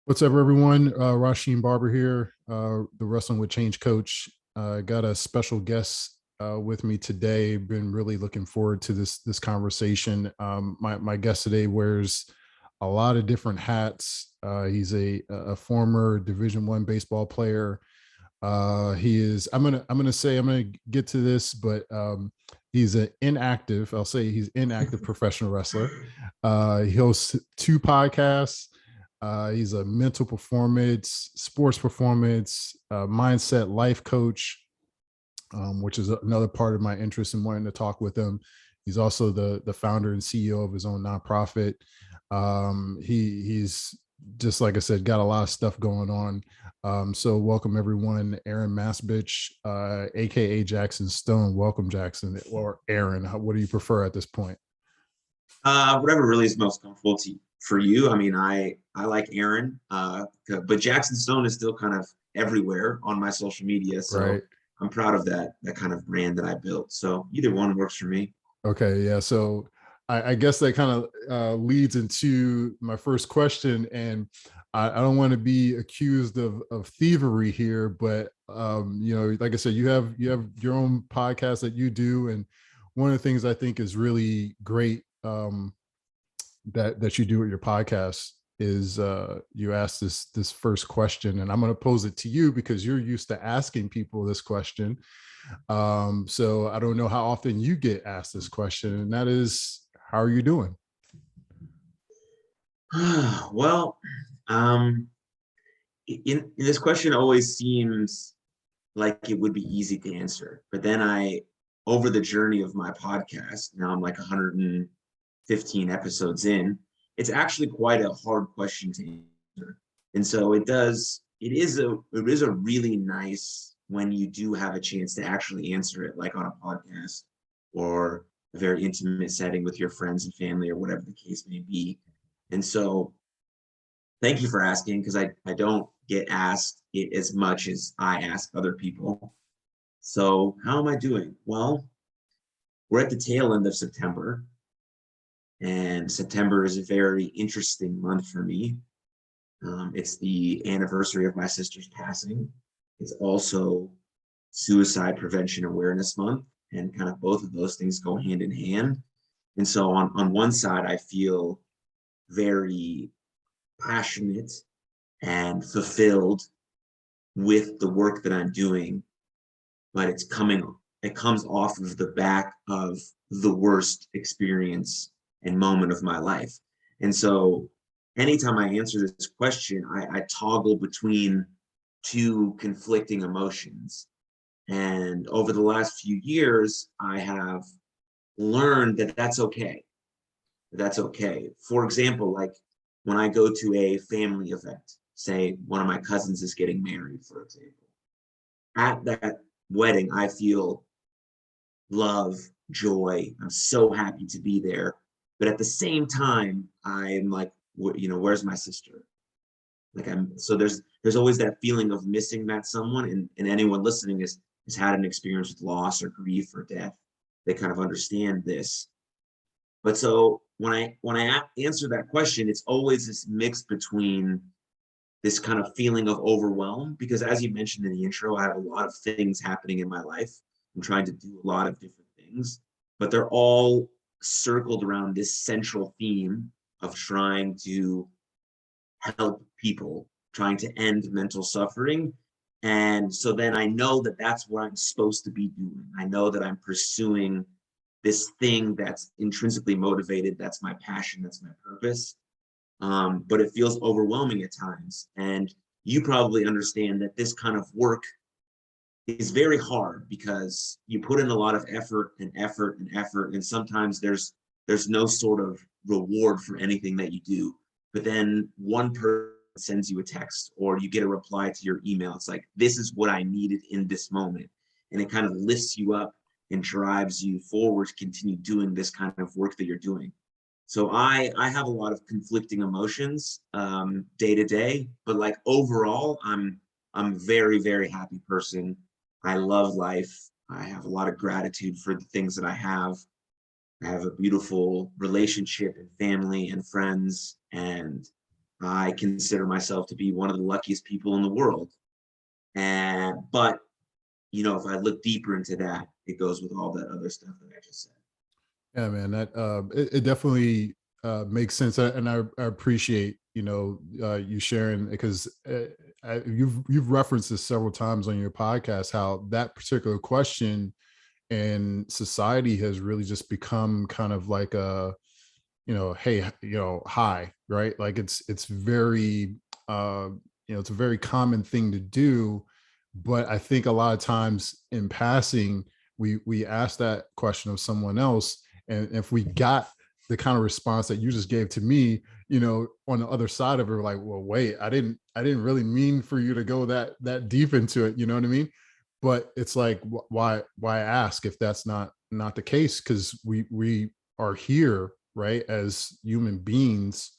What's up, everyone? Rasheen Barber here, the Wrestling with Change coach. Got a special guest with me today. Been really looking forward to this conversation. My guest today wears a lot of different hats. He's a former Division I baseball player. He is. I'm gonna get to this, but he's an inactive. I'll say he's inactive professional wrestler. He hosts two podcasts. He's a mental performance, sports performance, mindset, life coach, which is another part of my interest in wanting to talk with him. He's also the founder and CEO of his own nonprofit. He's just like I said, got a lot of stuff going on. So welcome everyone, Aaron Machbitz, aka Jaxon Stone. Welcome, Jaxon, or Aaron. What do you prefer at this point? Whatever really is most comfortable for you. I mean, I like Aaron, but Jaxon Stone is still kind of everywhere on my social media, Right. so I'm proud of that kind of brand that I built. So either one works for me. Okay, yeah. So I guess that kind of leads into my first question, and I don't want to be accused of thievery here, but like I said, you have your own podcast that you do, and one of the things I think is really great that you do with your podcast is you ask this first question, and I'm going to pose it to you because you're used to asking people this question. So I don't know how often you get asked this question, and that is, how are you doing? Well, um, in this question always seems like it would be easy to answer, but then over the journey of my podcast, now I'm like 115 episodes in, it's actually quite a hard question to answer. And so it is a really nice when you do have a chance to actually answer it, like on a podcast or a very intimate setting with your friends and family or whatever the case may be. And so thank you for asking, because I don't get asked it as much as I ask other people. So how am I doing? Well, we're at the tail end of September, and September is a very interesting month for me. It's the anniversary of my sister's passing. It's also Suicide Prevention Awareness Month, and kind of both of those things go hand in hand. And so on one side, I feel very passionate and fulfilled with the work that I'm doing, but it comes off of the back of the worst experience and moment of my life. And so anytime I answer this question, I toggle between two conflicting emotions. And over the last few years, I have learned that that's okay. That's okay. For example, like when I go to a family event, say one of my cousins is getting married, for example, at that wedding, I feel love, joy. I'm so happy to be there. But at the same time, I'm like, where's my sister? Like there's always that feeling of missing that someone, and anyone listening has had an experience with loss or grief or death. They kind of understand this. But so when I answer that question, it's always this mix between this kind of feeling of overwhelm, because as you mentioned in the intro, I have a lot of things happening in my life. I'm trying to do a lot of different things, but they're all circled around this central theme of trying to help people, trying to end mental suffering. And so then I know that that's what I'm supposed to be doing. I know that I'm pursuing this thing that's intrinsically motivated. That's my passion. That's my purpose. But it feels overwhelming at times. And you probably understand that this kind of work is very hard because you put in a lot of effort and effort and effort, and sometimes there's no sort of reward for anything that you do. But then one person sends you a text or you get a reply to your email. It's like, this is what I needed in this moment. And it kind of lifts you up and drives you forward to continue doing this kind of work that you're doing. So I have a lot of conflicting emotions day to day, but like overall, I'm very, very happy person. I love life. I have a lot of gratitude for the things that I have. I have a beautiful relationship and family and friends, and I consider myself to be one of the luckiest people in the world. But if I look deeper into that, it goes with all that other stuff that I just said. Yeah, man, that it definitely makes sense, and I appreciate you sharing, because you've referenced this several times on your podcast, how that particular question in society has really just become kind of like a, hey, hi, right? Like it's very it's a very common thing to do, but I think a lot of times in passing we ask that question of someone else, and if we got the kind of response that you just gave to me, on the other side of it, we're like, well, wait, I didn't really mean for you to go that deep into it, you know what I mean? But it's like, why ask if that's not the case? Because we are here, right, as human beings,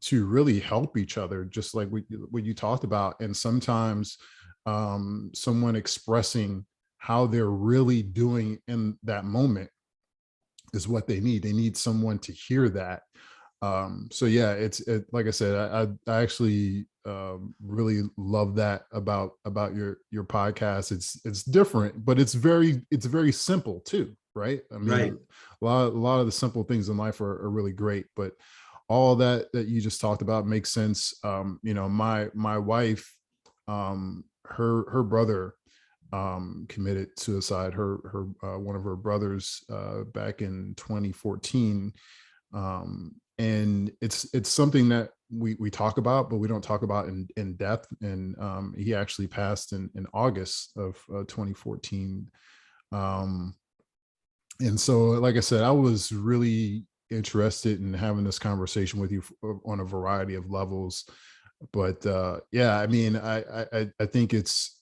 to really help each other, just like what you talked about. And sometimes someone expressing how they're really doing in that moment is what they need. They need someone to hear that. So yeah, like I said, I actually really love that about your podcast. It's different, but it's very simple too, right? I Right. mean, a lot of the simple things in life are really great, but all that you just talked about makes sense. My wife, her brother committed suicide. Her one of her brothers back in 2014, and it's something that we talk about, but we don't talk about in depth. And he actually passed in August of 2014. Um, and so, like I said, I was really interested in having this conversation with you on a variety of levels. But yeah, I mean, I think it's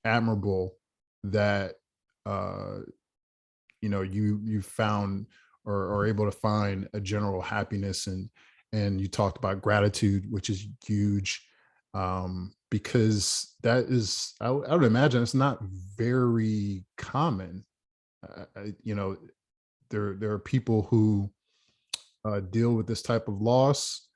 admirable that uh, you found or are able to find a general happiness, and you talked about gratitude, which is huge, because that is, I would imagine it's not very common. There are people who deal with this type of loss,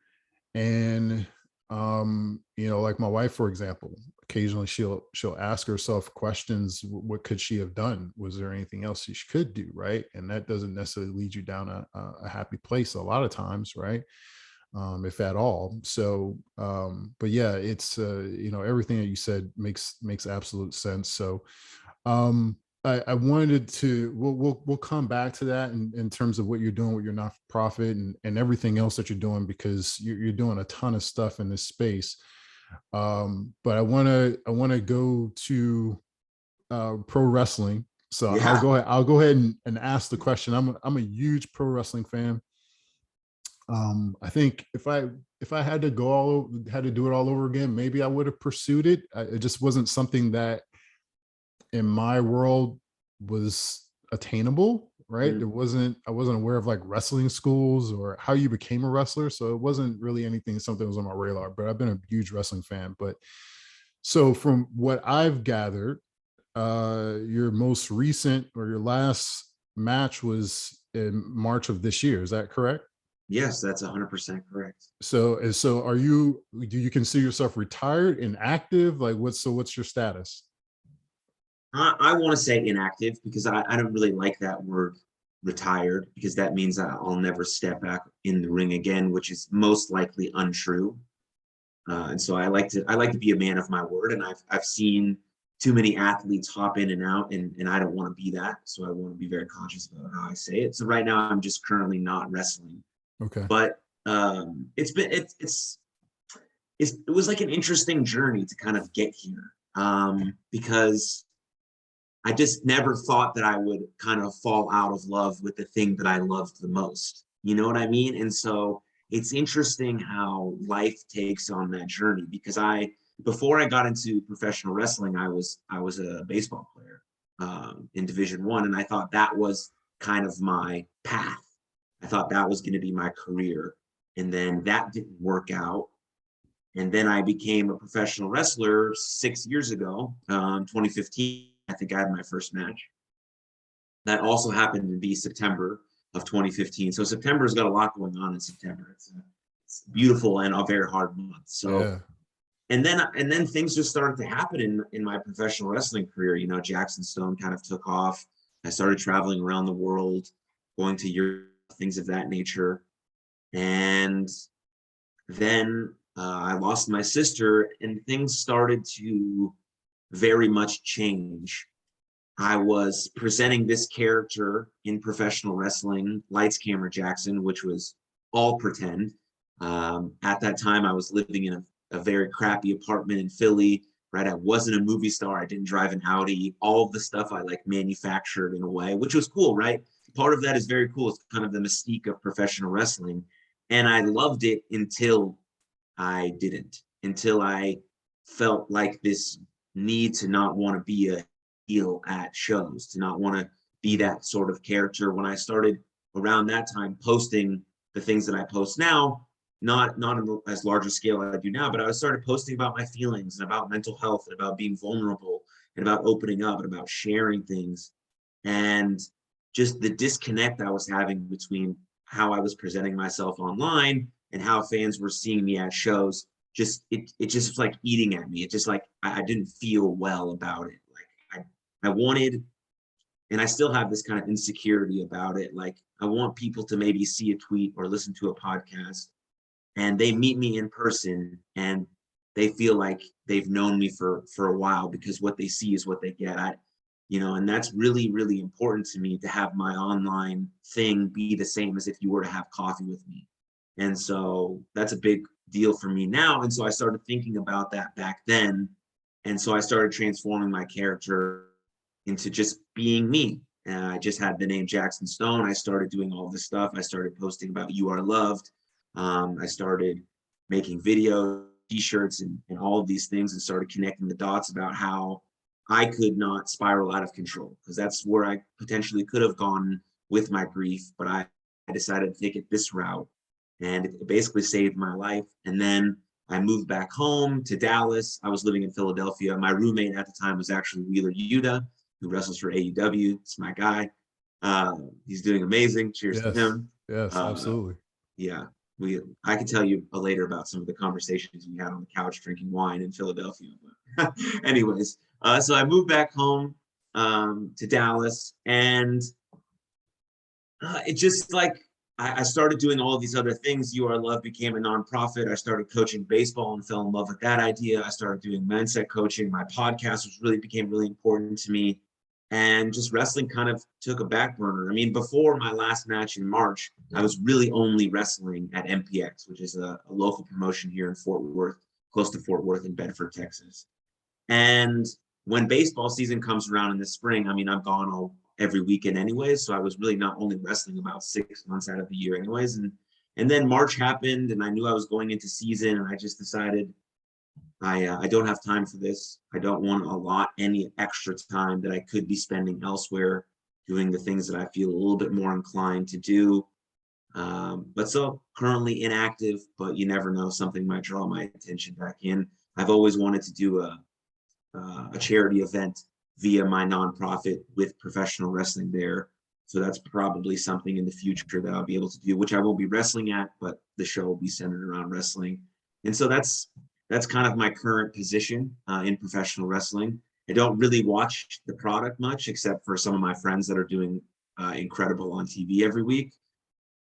and like my wife, for example, occasionally she'll ask herself questions: what could she have done? Was there anything else she could do, right? And that doesn't necessarily lead you down a happy place a lot of times, right? If at all. So but yeah, it's everything that you said makes absolute sense. So I wanted to, we'll come back to that in terms of what you're doing with your not-for-profit, and everything else that you're doing, because you're doing a ton of stuff in this space. But I want to go to pro wrestling. So I'll Yeah. go ahead and ask the question. I'm a huge pro wrestling fan. I think if I had to had to do it all over again, maybe I would have pursued it. It just wasn't something that in my world was attainable, right? Mm. I wasn't aware of like wrestling schools or how you became a wrestler. So it wasn't really something that was on my radar, but I've been a huge wrestling fan. But so from what I've gathered, your most recent or your last match was in March of this year. Is that correct? Yes, that's 100% correct. So do you consider yourself retired, inactive? Like what's your status? I want to say inactive because I don't really like that word retired, because that means I'll never step back in the ring again, which is most likely untrue. And so I like to be a man of my word, and I've seen too many athletes hop in and out, and I don't want to be that. So I want to be very conscious about how I say it. So right now I'm just currently not wrestling, Okay. but it was like an interesting journey to kind of get here, because I just never thought that I would kind of fall out of love with the thing that I loved the most. You know what I mean? And so it's interesting how life takes on that journey, because before I got into professional wrestling, I was a baseball player in Division 1, and I thought that was kind of my path. I thought that was going to be my career, and then that didn't work out. And then I became a professional wrestler 6 years ago, 2015. I think I had my first match. That also happened to be September of 2015. So September's got a lot going on in September. it's beautiful and a very hard month. So, Yeah. and then things just started to happen in my professional wrestling career. You know, Jaxon Stone kind of took off. I started traveling around the world, going to Europe, things of that nature. And then I lost my sister, and things started to very much change. I was presenting this character in professional wrestling, Lights Camera Jaxon, which was all pretend. At that time, I was living in a very crappy apartment in Philly, right? I wasn't a movie star. I didn't drive an Audi. All of the stuff I like manufactured in a way, which was cool, right? Part of that is very cool. It's kind of the mystique of professional wrestling. And I loved it until I didn't, until I felt like this need to not want to be a heel at shows, to not want to be that sort of character. When I started around that time posting the things that I post now, not on as large a scale as I do now, but I started posting about my feelings and about mental health and about being vulnerable and about opening up and about sharing things. And just the disconnect I was having between how I was presenting myself online and how fans were seeing me at shows, just it just was like eating at me. It just like I didn't feel well about it. Like I wanted, and I still have this kind of insecurity about it. Like I want people to maybe see a tweet or listen to a podcast and they meet me in person and they feel like they've known me for a while, because what they see is what they get. And that's really, really important to me, to have my online thing be the same as if you were to have coffee with me. And so that's a big deal for me now. And so I started thinking about that back then. And so I started transforming my character into just being me. And I just had the name Jaxon Stone. I started doing all this stuff. I started posting about You Are Loved. I started making videos, t-shirts, and all of these things, and started connecting the dots about how I could not spiral out of control, because that's where I potentially could have gone with my grief. But I decided to take it this route, and it basically saved my life. And then I moved back home to Dallas. I was living in Philadelphia. My roommate at the time was actually Wheeler Yuta, who wrestles for AEW. It's my guy. He's doing amazing. Cheers to Yes. him. Yes, absolutely. Yeah. I can tell you later about some of the conversations we had on the couch drinking wine in Philadelphia. But anyways, so I moved back home to Dallas, and it just like I started doing all of these other things. You Are Love became a nonprofit. I started coaching baseball and fell in love with that idea. I started doing mindset coaching. My podcast became really important to me. And just wrestling kind of took a back burner. I mean, before my last match in March, I was really only wrestling at MPX, which is a local promotion here in Fort Worth, close to Fort Worth in Bedford, Texas. And when baseball season comes around in the spring, I mean, I'm gone every weekend anyways. So I was really not only wrestling about 6 months out of the year anyways. And then March happened, and I knew I was going into season, and I just decided I don't have time for this. I don't want to allot any extra time that I could be spending elsewhere doing the things that I feel a little bit more inclined to do. But so currently inactive, but you never know, something might draw my attention back in. I've always wanted to do a charity event via my nonprofit with professional wrestling there. So that's probably something in the future that I'll be able to do, which I won't be wrestling at, but the show will be centered around wrestling. And so that's kind of my current position in professional wrestling. I don't really watch the product much, except for some of my friends that are doing incredible on TV every week.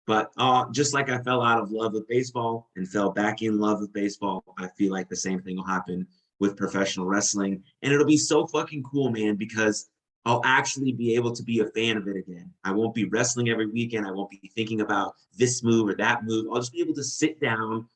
But just like I fell out of love with baseball and fell back in love with baseball, I feel like the same thing will happen with professional wrestling. And it'll be so fucking cool, man, because I'll actually be able to be a fan of it again. I won't be wrestling every weekend. I won't be thinking about this move or that move. I'll just be able to sit down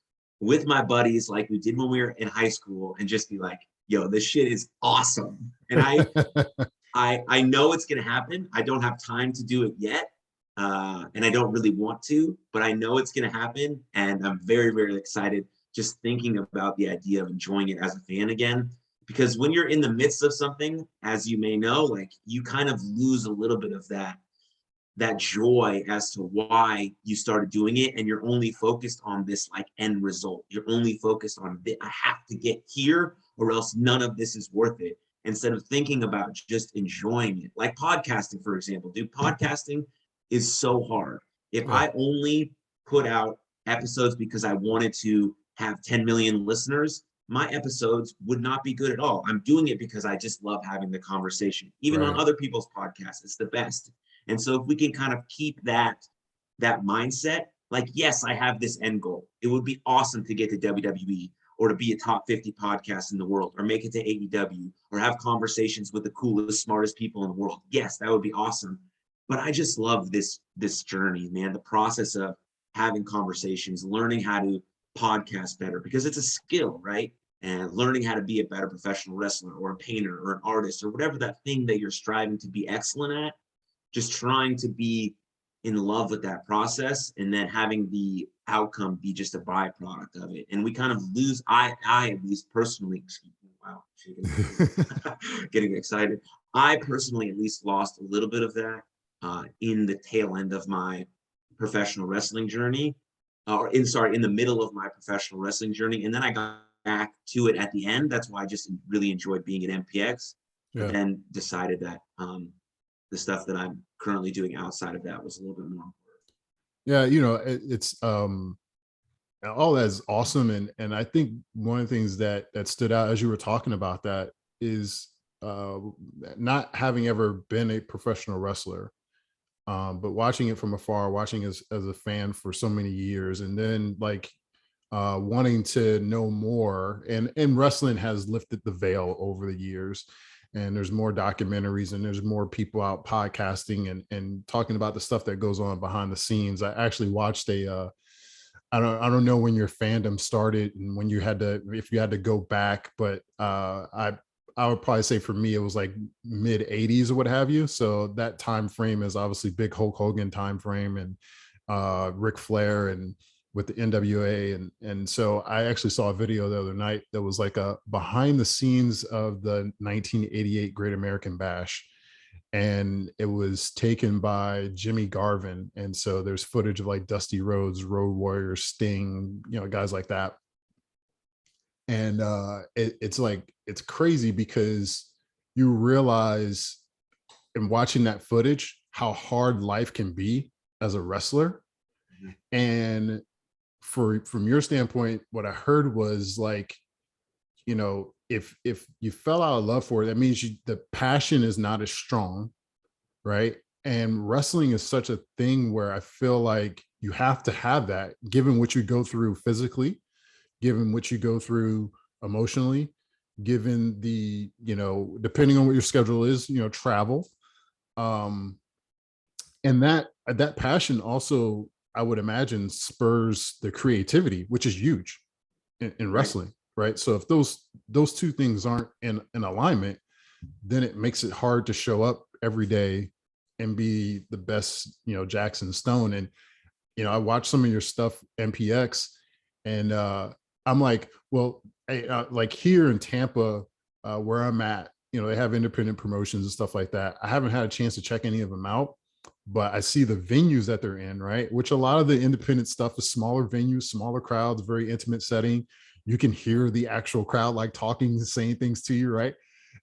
with my buddies like we did when we were in high school and just be like, yo, this shit is awesome. And I know it's going to happen. I don't have time to do it yet. And I don't really want to, but I know it's going to happen. And I'm very, very excited just thinking about the idea of enjoying it as a fan again. Because when you're in the midst of something, as you may know, like you kind of lose a little bit of that joy as to why you started doing it, and you're only focused on this like end result. You're only focused on I have to get here or else none of this is worth it, instead of thinking about just enjoying it. Like podcasting, for example. Dude, podcasting is so hard. If I only put out episodes because I wanted to have 10 million listeners, my episodes would not be good at all. I'm doing it because I just love having the conversation. Even on Right. other people's podcasts, it's the best. And so if we can kind of keep that mindset, like, yes, I have this end goal. It would be awesome to get to WWE or to be a top 50 podcast in the world or make it to AEW or have conversations with the coolest, smartest people in the world. Yes, that would be awesome. But I just love this journey, man, the process of having conversations, learning how to podcast better because it's a skill, right? And learning how to be a better professional wrestler or a painter or an artist or whatever that thing that you're striving to be excellent at, just trying to be in love with that process and then having the outcome be just a byproduct of it. And we kind of lose, I at least personally, excuse me, wow, getting excited. I personally at least lost a little bit of that in the tail end of my professional wrestling journey, or in the middle of my professional wrestling journey. And then I got back to it at the end. That's why I just really enjoyed being at MPX, but Yeah. then decided that the stuff that I'm currently doing outside of that was a little bit more. Yeah, it's all that's awesome, and I think one of the things that stood out as you were talking about that is uh not having ever been a professional wrestler, but watching it from afar, watching as a fan for so many years, and then like wanting to know more, and wrestling has lifted the veil over the years, and there's more documentaries and there's more people out podcasting and talking about the stuff that goes on behind the scenes. I actually watched I don't know when your fandom started and when you had to, if you had to go back, but I would probably say for me it was like mid 80s or what have you. So that time frame is obviously big Hulk Hogan time frame, and Ric Flair and with the NWA, and so I actually saw a video the other night that was like a behind the scenes of the 1988 Great American Bash, and it was taken by Jimmy Garvin. And so there's footage of like Dusty Rhodes, Road Warrior, Sting, guys like that. And it's like, it's crazy because you realize in watching that footage how hard life can be as a wrestler. Mhm. And from your standpoint, what I heard was like, if you fell out of love for it, that means the passion is not as strong, right? And wrestling is such a thing where I feel like you have to have that, given what you go through physically, given what you go through emotionally, given the, depending on what your schedule is, travel. Um, and that passion also, I would imagine, spurs the creativity, which is huge in Right. wrestling, right? So if those two things aren't in alignment, then it makes it hard to show up every day and be the best, Jaxon Stone. And I watched some of your stuff MPX, and I'm like, well, like here in Tampa, where I'm at, they have independent promotions and stuff like that. I haven't had a chance to check any of them out, but I see the venues that they're in, right? Which a lot of the independent stuff is smaller venues, smaller crowds, very intimate setting. You can hear the actual crowd like talking, saying things to you, right?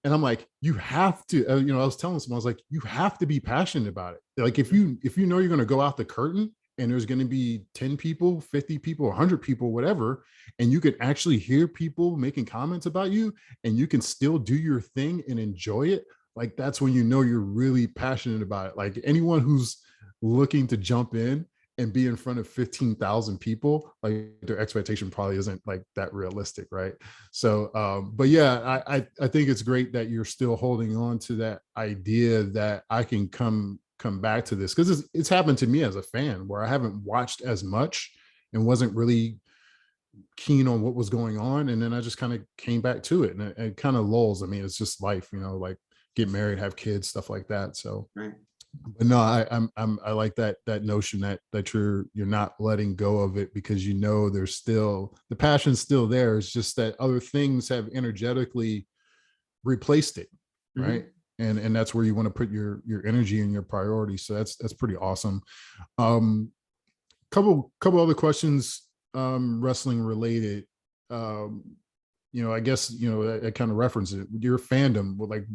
And I'm like, you have to, I was telling someone, I was like, you have to be passionate about it. Like if you know you're going to go out the curtain and there's going to be 10 people, 50 people, 100 people, whatever, and you can actually hear people making comments about you and you can still do your thing and enjoy it, like that's when you know you're really passionate about it. Like anyone who's looking to jump in and be in front of 15,000 people, like their expectation probably isn't like that realistic, right? So but yeah, I think it's great that you're still holding on to that idea that I can come back to this, because it's happened to me as a fan where I haven't watched as much and wasn't really keen on what was going on, and then I just kind of came back to it, and it kind of lulls. I mean, it's just life, like get married, have kids, stuff like that. So Right. but no, I like that notion that you're not letting go of it, because there's still the passion's still there. It's just that other things have energetically replaced it, Mm-hmm. right? And that's where you want to put your energy and your priorities. So that's pretty awesome. um couple other questions, wrestling related. um I guess that kind of references it. Your fandom, like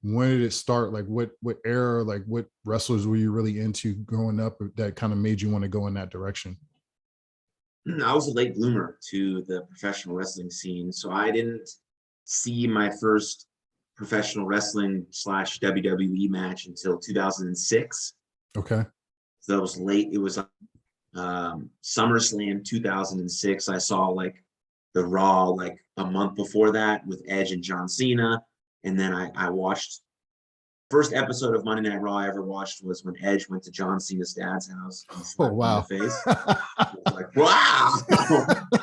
when did it start? Like what era, like what wrestlers were you really into growing up that kind of made you want to go in that direction? I was a late bloomer to the professional wrestling scene. So I didn't see my first professional wrestling slash WWE match until 2006. Okay. So that was late. It was SummerSlam 2006. I saw like the Raw like a month before that with Edge and John Cena. And then I watched first episode of Monday Night Raw I ever watched was when Edge went to John Cena's dad's house and Oh, slapped him in the wow. face. I was like, wow,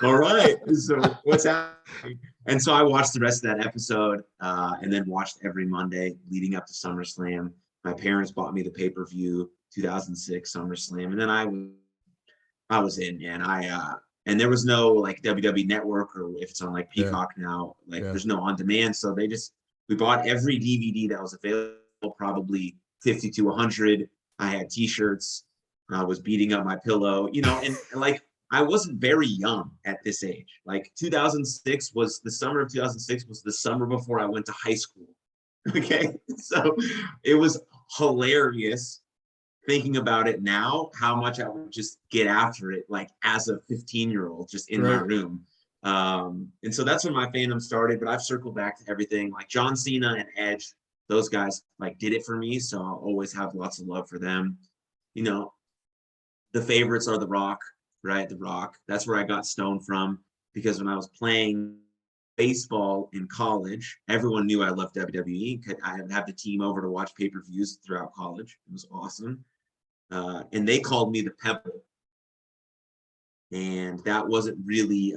all right. So what's happening? And so I watched the rest of that episode and then watched every Monday leading up to SummerSlam. My parents bought me the pay-per-view 2006 SummerSlam, and then I was in, and and there was no like WWE Network, or if it's on like Yeah. Peacock now, like Yeah. there's no on demand. So we bought every DVD that was available, probably 50 to 100. I had T-shirts. I was beating up my pillow, and like I wasn't very young at this age. Like 2006 was the summer of 2006 was the summer before I went to high school. Okay, so it was hilarious thinking about it now, how much I would just get after it, like as a 15-year-old, just in my Right. room. And so that's when my fandom started. But I've circled back to everything like John Cena and Edge. Those guys like did it for me, so I'll always have lots of love for them. You know, the favorites are The Rock, right? The Rock. That's where I got Stone from, because when I was playing baseball in college, everyone knew I loved WWE. I would have the team over to watch pay-per-views throughout college. It was awesome. And they called me the Pebble, and that wasn't really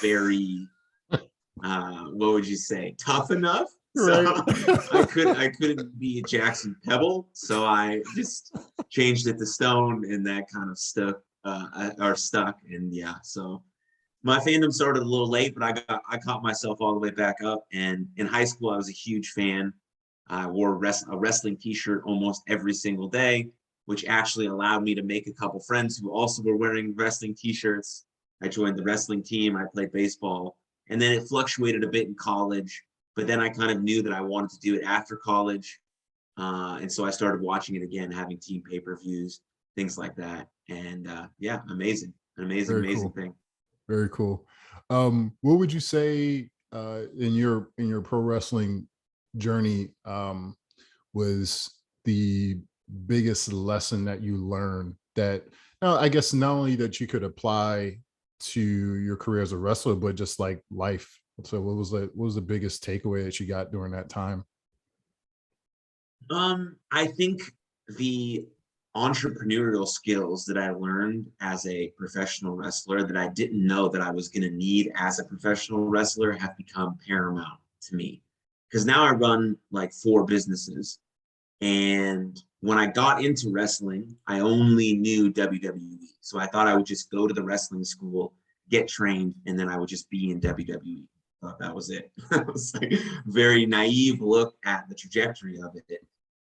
very what would you say, tough enough. So Right. I couldn't be a Jaxon Pebble, so I just changed it to Stone, and that kind of stuck. And yeah, so my fandom started a little late, but I caught myself all the way back up. And in high school, I was a huge fan. I wore a wrestling T-shirt almost every single day, which actually allowed me to make a couple friends who also were wearing wrestling T-shirts. I joined the wrestling team. I played baseball, and then it fluctuated a bit in college. But then I kind of knew that I wanted to do it after college, and so I started watching it again, having team pay-per-views, things like that. And yeah, amazing, an amazing, Very amazing cool. thing. Very cool. What would you say in your pro wrestling journey was the biggest lesson that you learned that now I guess not only that you could apply to your career as a wrestler, but just like life. So what was the biggest takeaway that you got during that time? I think the entrepreneurial skills that I learned as a professional wrestler that I didn't know that I was going to need as a professional wrestler have become paramount to me. Because now I run like 4 businesses. And when I got into wrestling, I only knew WWE. So I thought I would just go to the wrestling school, get trained, and then I would just be in WWE. Thought that was it. It was like a very naive look at the trajectory of it.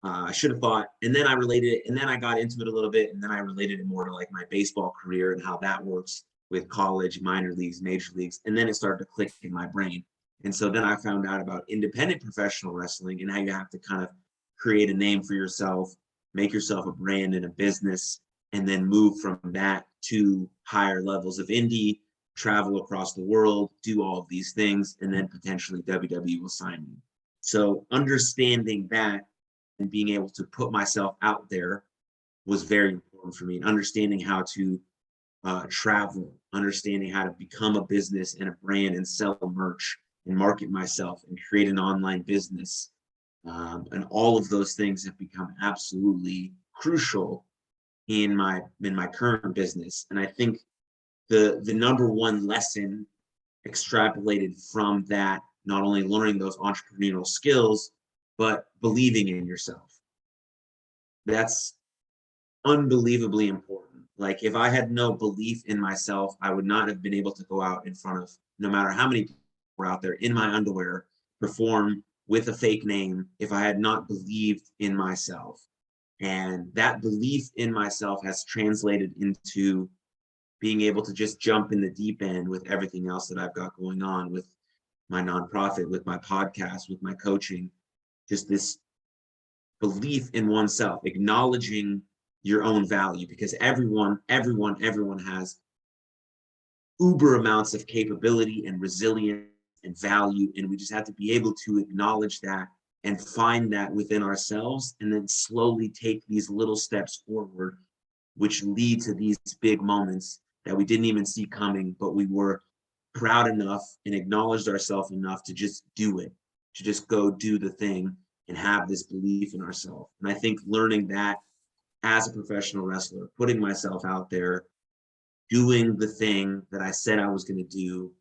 I should have thought, and then I related it, and then I got into it a little bit, and then I related it more to like my baseball career and how that works with college, minor leagues, major leagues, and then it started to click in my brain. And so then I found out about independent professional wrestling and how you have to kind of create a name for yourself, make yourself a brand and a business, and then move from that to higher levels of indie, travel across the world, do all of these things, and then potentially WWE will sign you. So understanding that and being able to put myself out there was very important for me. And understanding how to travel, understanding how to become a business and a brand and sell merch and market myself and create an online business. And all of those things have become absolutely crucial in my current business. And I think the number one lesson extrapolated from that, not only learning those entrepreneurial skills, but believing in yourself. That's unbelievably important. Like if I had no belief in myself, I would not have been able to go out in front of no matter how many people were out there in my underwear, perform with a fake name if I had not believed in myself. And that belief in myself has translated into being able to just jump in the deep end with everything else that I've got going on with my nonprofit, with my podcast, with my coaching, just this belief in oneself, acknowledging your own value, because everyone has uber amounts of capability and resilience and value. And we just have to be able to acknowledge that and find that within ourselves, and then slowly take these little steps forward, which lead to these big moments that we didn't even see coming, but we were proud enough and acknowledged ourselves enough to just do it, to just go do the thing and have this belief in ourselves. And I think learning that as a professional wrestler, putting myself out there, doing the thing that I said I was going to do,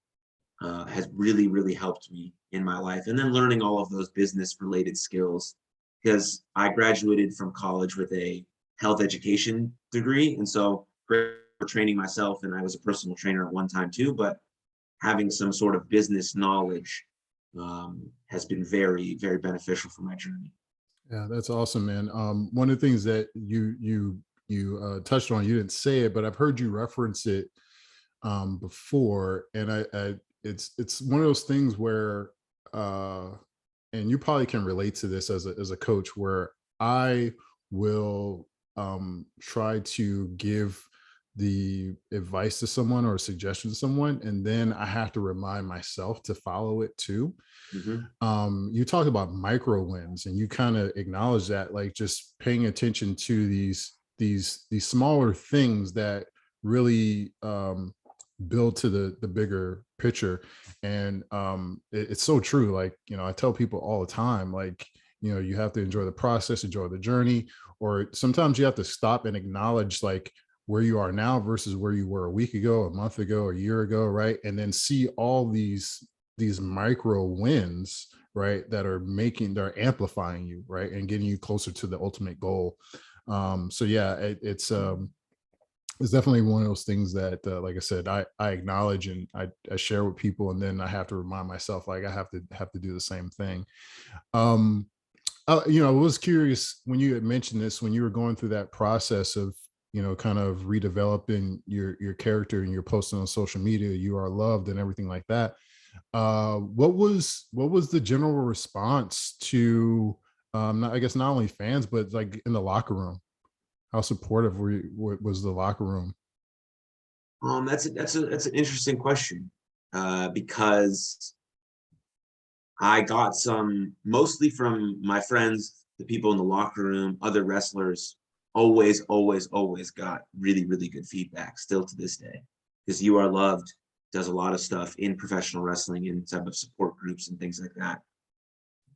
has really, really helped me in my life. And then learning all of those business related skills, because I graduated from college with a health education degree. And so for training myself, and I was a personal trainer at one time too, but having some sort of business knowledge has been very, very beneficial for my journey. Yeah, that's awesome, man. One of the things that you touched on, you didn't say it, but I've heard you reference it before, and I it's one of those things where, uh, and you probably can relate to this as a coach, where I will try to give the advice to someone or a suggestion to someone, and then I have to remind myself to follow it too. Mm-hmm. You talk about micro wins, and you kind of acknowledge that, like just paying attention to these smaller things that really build to the bigger picture. And it's so true. Like, I tell people all the time, like, you have to enjoy the process, enjoy the journey, or sometimes you have to stop and acknowledge like where you are now versus where you were a week ago, a month ago, a year ago, right? And then see all these micro wins, right, that they're amplifying you, right, and getting you closer to the ultimate goal. So yeah, it's definitely one of those things that, like I said, I acknowledge, and I share with people, and then I have to remind myself, like I have to do the same thing. um I was curious when you had mentioned this, when you were going through that process of, kind of redeveloping your character, and you're posting on social media, you are loved and everything like that. What was the general response to, I guess not only fans, but like in the locker room? How supportive was the locker room? That's an interesting question, because I got some mostly from my friends, the people in the locker room, other wrestlers. Always, always, always got really, really good feedback still to this day. Because You Are Loved does a lot of stuff in professional wrestling and type of support groups and things like that.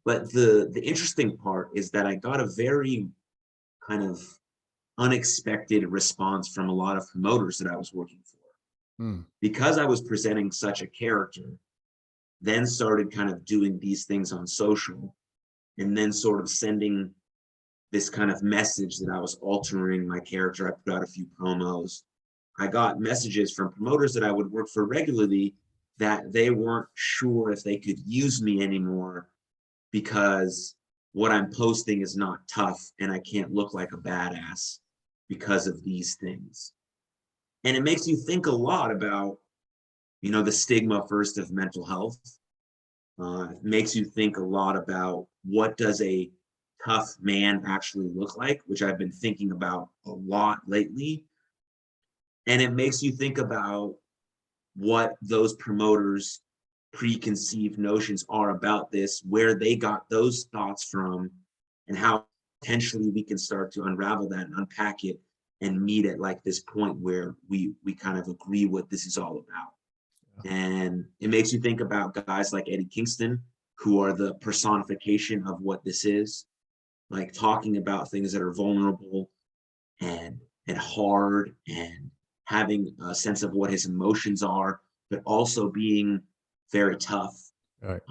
But the interesting part is that I got a very kind of unexpected response from a lot of promoters that I was working for. Hmm. Because I was presenting such a character, then started kind of doing these things on social, and then sort of sending this kind of message that I was altering my character. I put out a few promos. I got messages from promoters that I would work for regularly that they weren't sure if they could use me anymore, because what I'm posting is not tough and I can't look like a badass because of these things. And it makes you think a lot about, the stigma first of mental health. It makes you think a lot about what does a tough man actually look like, which I've been thinking about a lot lately. And it makes you think about what those promoters' preconceived notions are about this, where they got those thoughts from, and how potentially we can start to unravel that and unpack it and meet at like this point where we kind of agree what this is all about. And it makes you think about guys like Eddie Kingston, who are the personification of what this is, like talking about things that are vulnerable and hard, and having a sense of what his emotions are, but also being very tough, All right.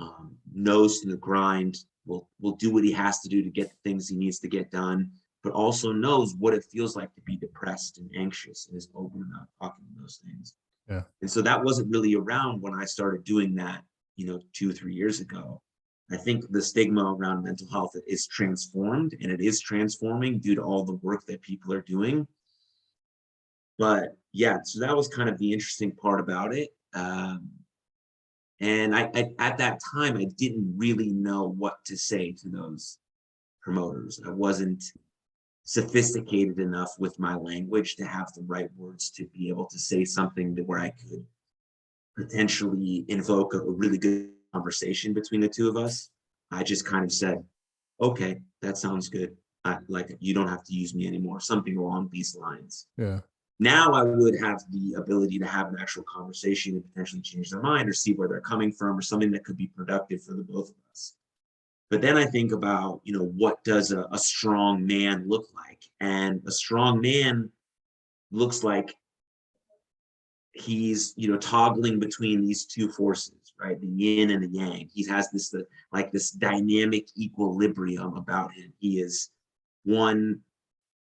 nose to the grind, will do what he has to do to get the things he needs to get done, but also knows what it feels like to be depressed and anxious, and is open about talking those things. Yeah. And so that wasn't really around when I started doing that, 2, 3 years ago. I think the stigma around mental health is transformed, and it is transforming due to all the work that people are doing. But yeah, so that was kind of the interesting part about it. And I at that time, I didn't really know what to say to those promoters. I wasn't sophisticated enough with my language to have the right words to be able to say something that where I could potentially invoke a really good conversation between the two of us, I just kind of said, okay, that sounds good. Like, you don't have to use me anymore, something along these lines. Yeah. Now I would have the ability to have an actual conversation and potentially change their mind or see where they're coming from or something that could be productive for the both of us. But then I think about, what does a strong man look like? And a strong man looks like he's, toggling between these two forces, right? The yin and the yang. He has this dynamic equilibrium about him. He is one,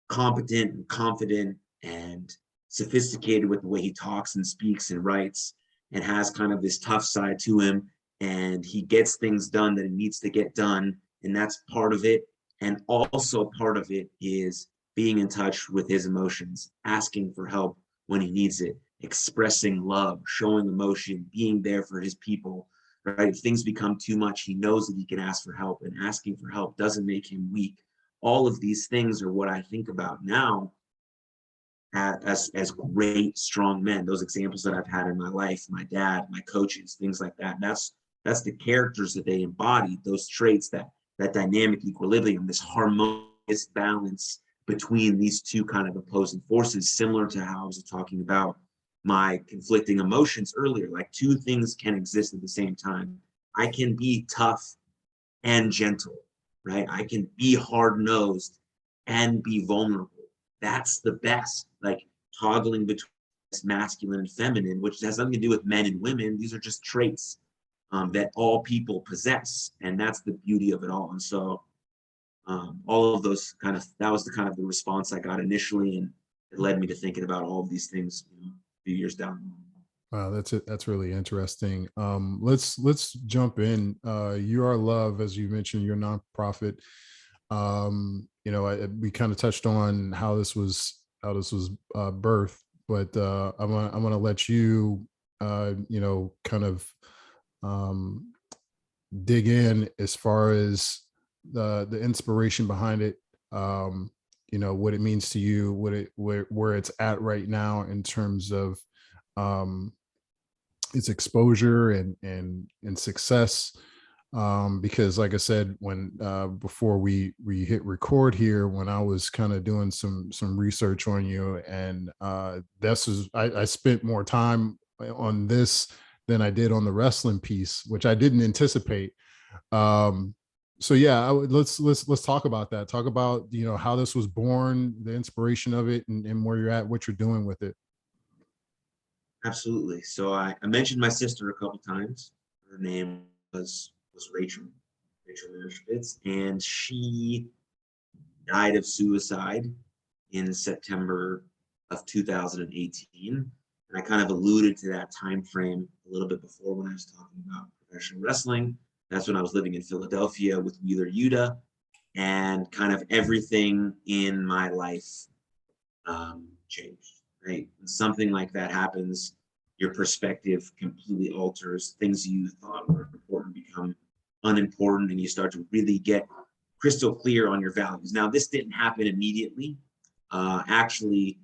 competent and confident and sophisticated with the way he talks and speaks and writes, and has kind of this tough side to him, and he gets things done that he needs to get done, and that's part of it. And also part of it is being in touch with his emotions, asking for help when he needs it, expressing love, showing emotion, being there for his people, right? If things become too much, he knows that he can ask for help, and asking for help doesn't make him weak. All of these things are what I think about now as great, strong men. Those examples that I've had in my life, my dad, my coaches, things like that. That's the characters that they embody, those traits, that dynamic equilibrium, this harmonious balance between these two kind of opposing forces, similar to how I was talking about my conflicting emotions earlier. Like, two things can exist at the same time. I can be tough and gentle, right? I can be hard-nosed and be vulnerable. That's the best, like, toggling between masculine and feminine, which has nothing to do with men and women. These are just traits that all people possess, and that's the beauty of it all. And so all of those that was the response I got initially, and it led me to thinking about all of these things, a few years down. Wow, that's it. That's really interesting. Let's jump in. You Are Love, as you mentioned, your nonprofit. We kind of touched on how this was birthed, but I'm gonna let you, kind of um, dig in as far as the inspiration behind it. What it means to you, where it's at right now in terms of um, its exposure and success. Because like I said, when before we hit record here, when I was kind of doing some research on you, and I spent more time on this than I did on the wrestling piece, which I didn't anticipate. um so yeah, let's talk about that. Talk about, how this was born, the inspiration of it, and where you're at, what you're doing with it. Absolutely. So I mentioned my sister a couple times. Her name was Rachel Machbitz, and she died of suicide in September of 2018. And I kind of alluded to that time frame a little bit before when I was talking about professional wrestling. That's when I was living in Philadelphia with Wheeler Yuta, and kind of everything in my life changed. Right, when something like that happens, your perspective completely alters. Things you thought were important become unimportant, and you start to really get crystal clear on your values. Now, this didn't happen immediately. Actually,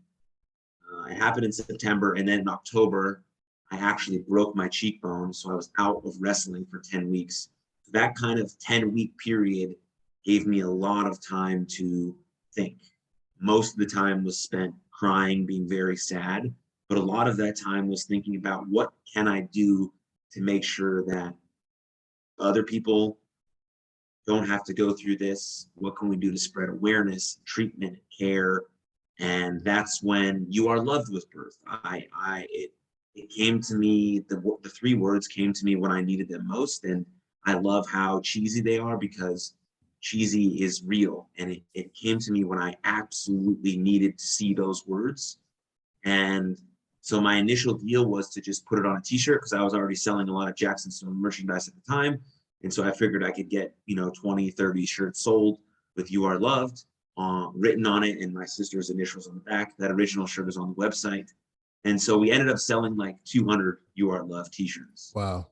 it happened in September, and then in October, I actually broke my cheekbone, so I was out of wrestling for 10 weeks. That kind of 10-week period gave me a lot of time to think. Most of the time was spent crying, being very sad, but a lot of that time was thinking about what can I do to make sure that other people don't have to go through this. What can we do to spread awareness, treatment, care? And that's when You Are Loved was birthed. It came to me, the three words came to me when I needed them most. And I love how cheesy they are, because cheesy is real. And it came to me when I absolutely needed to see those words. And so my initial deal was to just put it on a t-shirt, because I was already selling a lot of Jaxon merchandise at the time. And so I figured I could get, 20, 30 shirts sold with You Are Loved written on it, and my sister's initials on the back. That original shirt is on the website. And so we ended up selling like 200 You Are Loved t-shirts. Wow.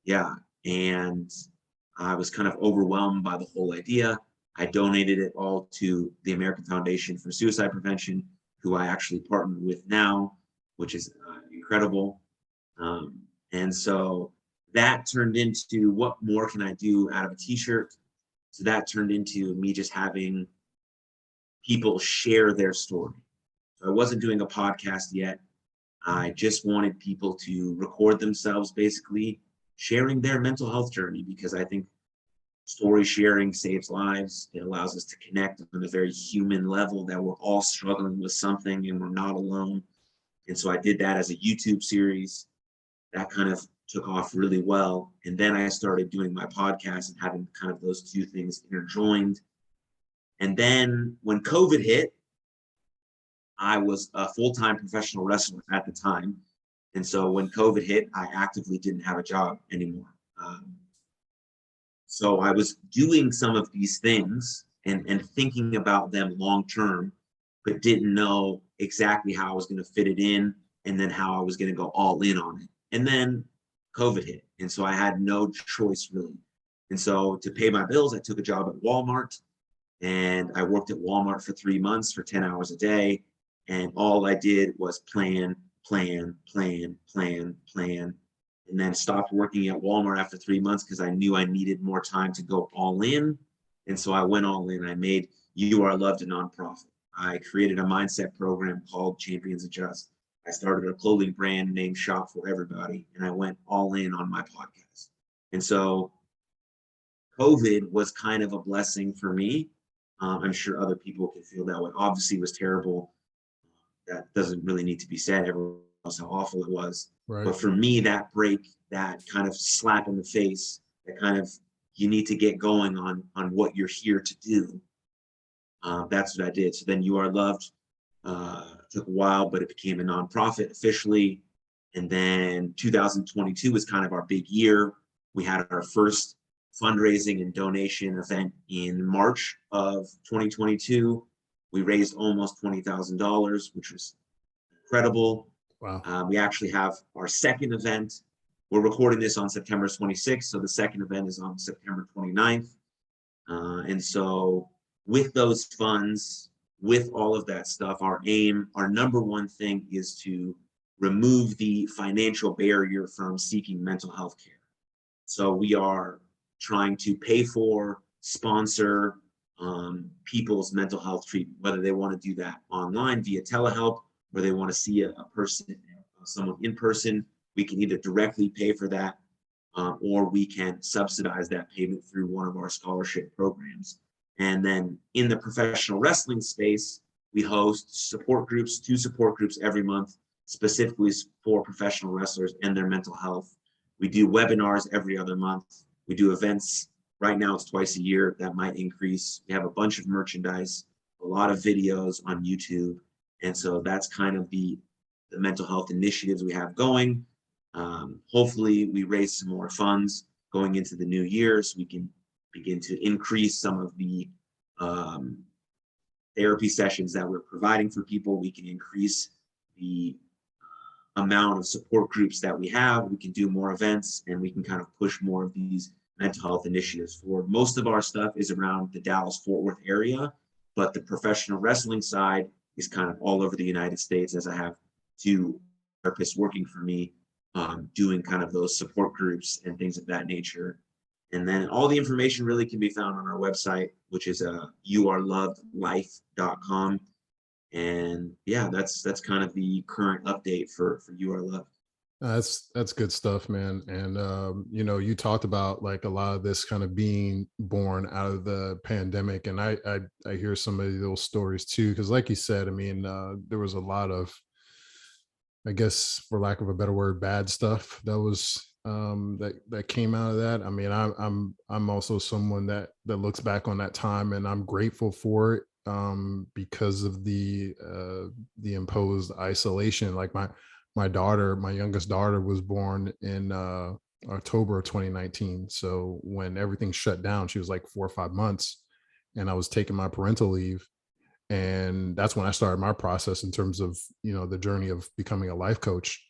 Yeah. And I was kind of overwhelmed by the whole idea. I donated it all to the American Foundation for Suicide Prevention, who I actually partner with now, which is incredible. And so that turned into, what more can I do out of a t-shirt? So that turned into me just having people share their story. So I wasn't doing a podcast yet. I just wanted people to record themselves, basically sharing their mental health journey, because I think story sharing saves lives. It allows us to connect on a very human level, that we're all struggling with something and we're not alone. And so I did that as a YouTube series. That kind of took off really well. And then I started doing my podcast and having kind of those two things interjoined. And then when COVID hit, I was a full-time professional wrestler at the time. And so when COVID hit, I actively didn't have a job anymore. So I was doing some of these things and thinking about them long term, but didn't know exactly how I was going to fit it in, and then how I was going to go all in on it. And then COVID hit. And so I had no choice really. And so to pay my bills, I took a job at Walmart, and I worked at Walmart for 3 months for 10 hours a day. And all I did was plan, plan, plan, plan, plan, and then stopped working at Walmart after 3 months because I knew I needed more time to go all in. And so I went all in. I made You Are Loved a nonprofit. I created a mindset program called Champions Adjust. I started a clothing brand named Shop for Everybody, and I went all in on my podcast. And so COVID was kind of a blessing for me. I'm sure other people can feel that way. Obviously, it was terrible. That doesn't really need to be said. Everyone knows how awful it was. Right. But for me, that break, that kind of slap in the face, that kind of, you need to get going on what you're here to do. That's what I did. So then You Are Loved took a while, but it became a nonprofit officially. And then 2022 was kind of our big year. We had our first fundraising and donation event in March of 2022. We raised almost $20,000, which was incredible. Wow. We actually have our second event. We're recording this on September 26th, so the second event is on September 29th. And so with those funds, with all of that stuff, our aim, our number one thing is to remove the financial barrier from seeking mental health care. So we are trying to pay for, sponsor people's mental health treatment, whether they want to do that online via telehealth, or they want to see a person, someone in person. We can either directly pay for that, or we can subsidize that payment through one of our scholarship programs. And then in the professional wrestling space, we host support groups, 2 support groups every month, specifically for professional wrestlers and their mental health. We do webinars every other month. We do events. Right now it's twice a year. That might increase. We have a bunch of merchandise, a lot of videos on YouTube. And so that's kind of the mental health initiatives we have going. Hopefully we raise some more funds going into the new year, so we can begin to increase some of the therapy sessions that we're providing for people. We can increase the amount of support groups that we have. We can do more events, and we can kind of push more of these mental health initiatives forward. Most of our stuff is around the Dallas-Fort Worth area, but the professional wrestling side is kind of all over the United States, as I have 2 therapists working for me, doing kind of those support groups and things of that nature. And then all the information really can be found on our website, which is youarelovedlife.com. And yeah, that's kind of the current update for You Are Loved. That's good stuff, man. And you talked about like a lot of this kind of being born out of the pandemic, and I hear some of those stories too, because like you said, I mean, there was a lot of, I guess, for lack of a better word, bad stuff that was that came out of that. I mean, I'm also someone that looks back on that time, and I'm grateful for it, because of the imposed isolation. Like my daughter, my youngest daughter, was born in October of 2019. So when everything shut down, she was like 4 or 5 months, and I was taking my parental leave. And that's when I started my process in terms of, the journey of becoming a life coach.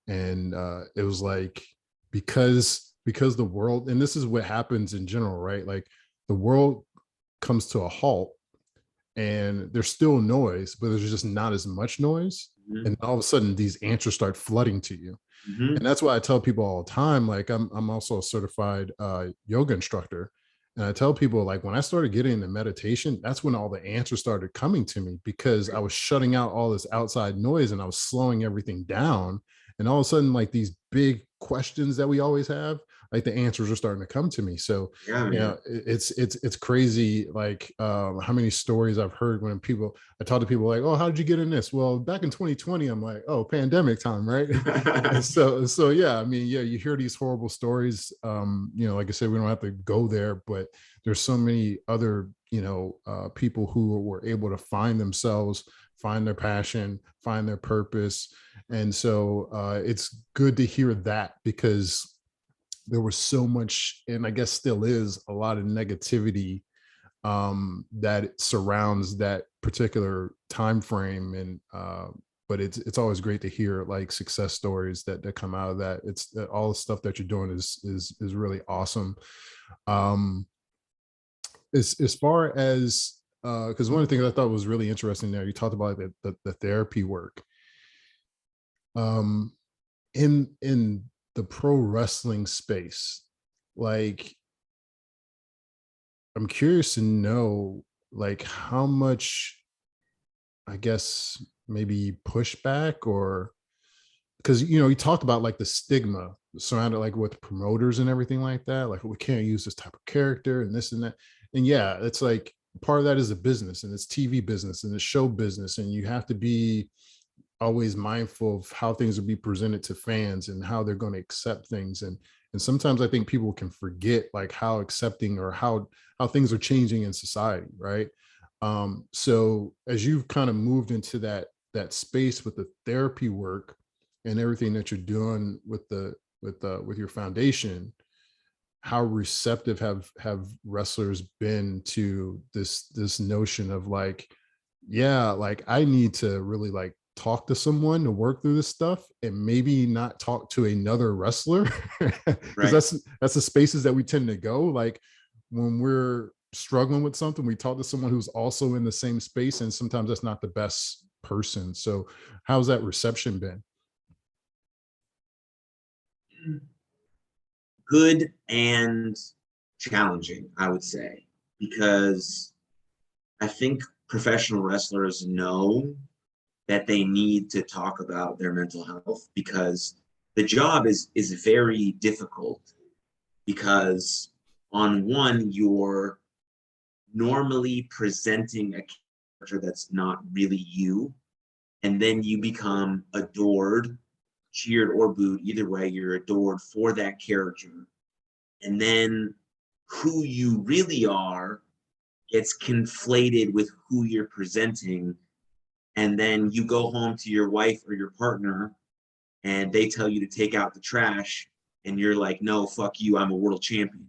And it was like, because the world, and this is what happens in general, right? Like the world comes to a halt, and there's still noise, but there's just not as much noise. Mhm. And all of a sudden these answers start flooding to you. Mhm. And that's why I tell people all the time, like I'm also a certified yoga instructor. And I tell people, like, when I started getting into meditation, that's when all the answers started coming to me, because I was shutting out all this outside noise and I was slowing everything down. And all of a sudden, like, these big questions that we always have, like, the answers are starting to come to me. So, Yeah, you know, man. it's crazy, like, how many stories I've heard when people, I talk to people like, oh, how did you get in this? Well, back in 2020, I'm like, oh, pandemic time, right? And so yeah, I mean, yeah, you hear these horrible stories. You know, like I said, we don't have to go there, but there's so many other, people who were able to find themselves, find their passion, find their purpose. And so it's good to hear that, because there was so much, and I guess still is a lot of negativity that surrounds that particular time frame. And but it's always great to hear, like, success stories that come out of that. It's all the stuff that you're doing is really awesome. um as far as because one of the things I thought was really interesting there, you talked about the therapy work um in the pro wrestling space. Like, I'm curious to know, like, how much, I guess, maybe pushback, or because, you talked about, like, the stigma surrounded, like, with promoters and everything like that, like, we can't use this type of character and this and that. And yeah, it's like part of that is a business, and it's TV business and it's show business, and you have to be always mindful of how things will be presented to fans and how they're going to accept things. And sometimes I think people can forget, like, how accepting, or how things are changing in society, right? So as you've kind of moved into that space with the therapy work and everything that you're doing with your foundation, how receptive have wrestlers been to this notion of, like, yeah, like, I need to really, like, talk to someone to work through this stuff, and maybe not talk to another wrestler, because Right. that's the spaces that we tend to go. Like, when we're struggling with something, we talk to someone who's also in the same space, and sometimes that's not the best person. So how's that reception been? Good and challenging, I would say, because I think professional wrestlers know that they need to talk about their mental health, because the job is very difficult, because on one, you're normally presenting a character that's not really you, and then you become adored, cheered or booed, either way you're adored for that character, and then who you really are gets conflated with who you're presenting, and then you go home to your wife or your partner and they tell you to take out the trash, and you're like, no, fuck you, I'm a world champion.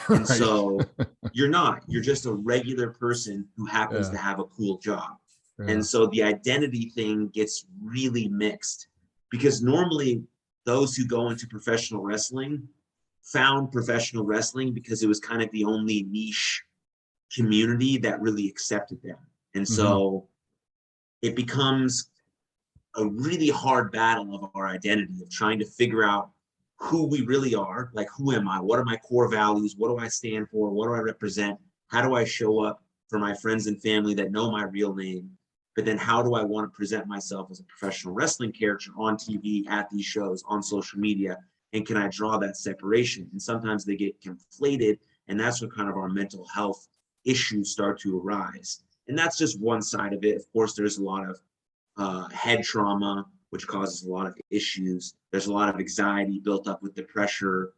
And Right. so you're not, you're just a regular person who happens Yeah. to have a cool job. And Yeah. so the identity thing gets really mixed, because normally those who go into professional wrestling found professional wrestling because it was kind of the only niche community that really accepted them. And Hmm. so it becomes a really hard battle of our identity, of trying to figure out who we really are. Like, who am I? What are my core values? What do I stand for? What do I represent? How do I show up for my friends and family that know my real name? But then how do I want to present myself as a professional wrestling character on TV, at these shows, on social media? And can I draw that separation? And sometimes they get conflated. And that's when kind of our mental health issues start to arise. And that's just one side of it. Of course, there's a lot of head trauma, which causes a lot of issues. There's a lot of anxiety built up with the pressure.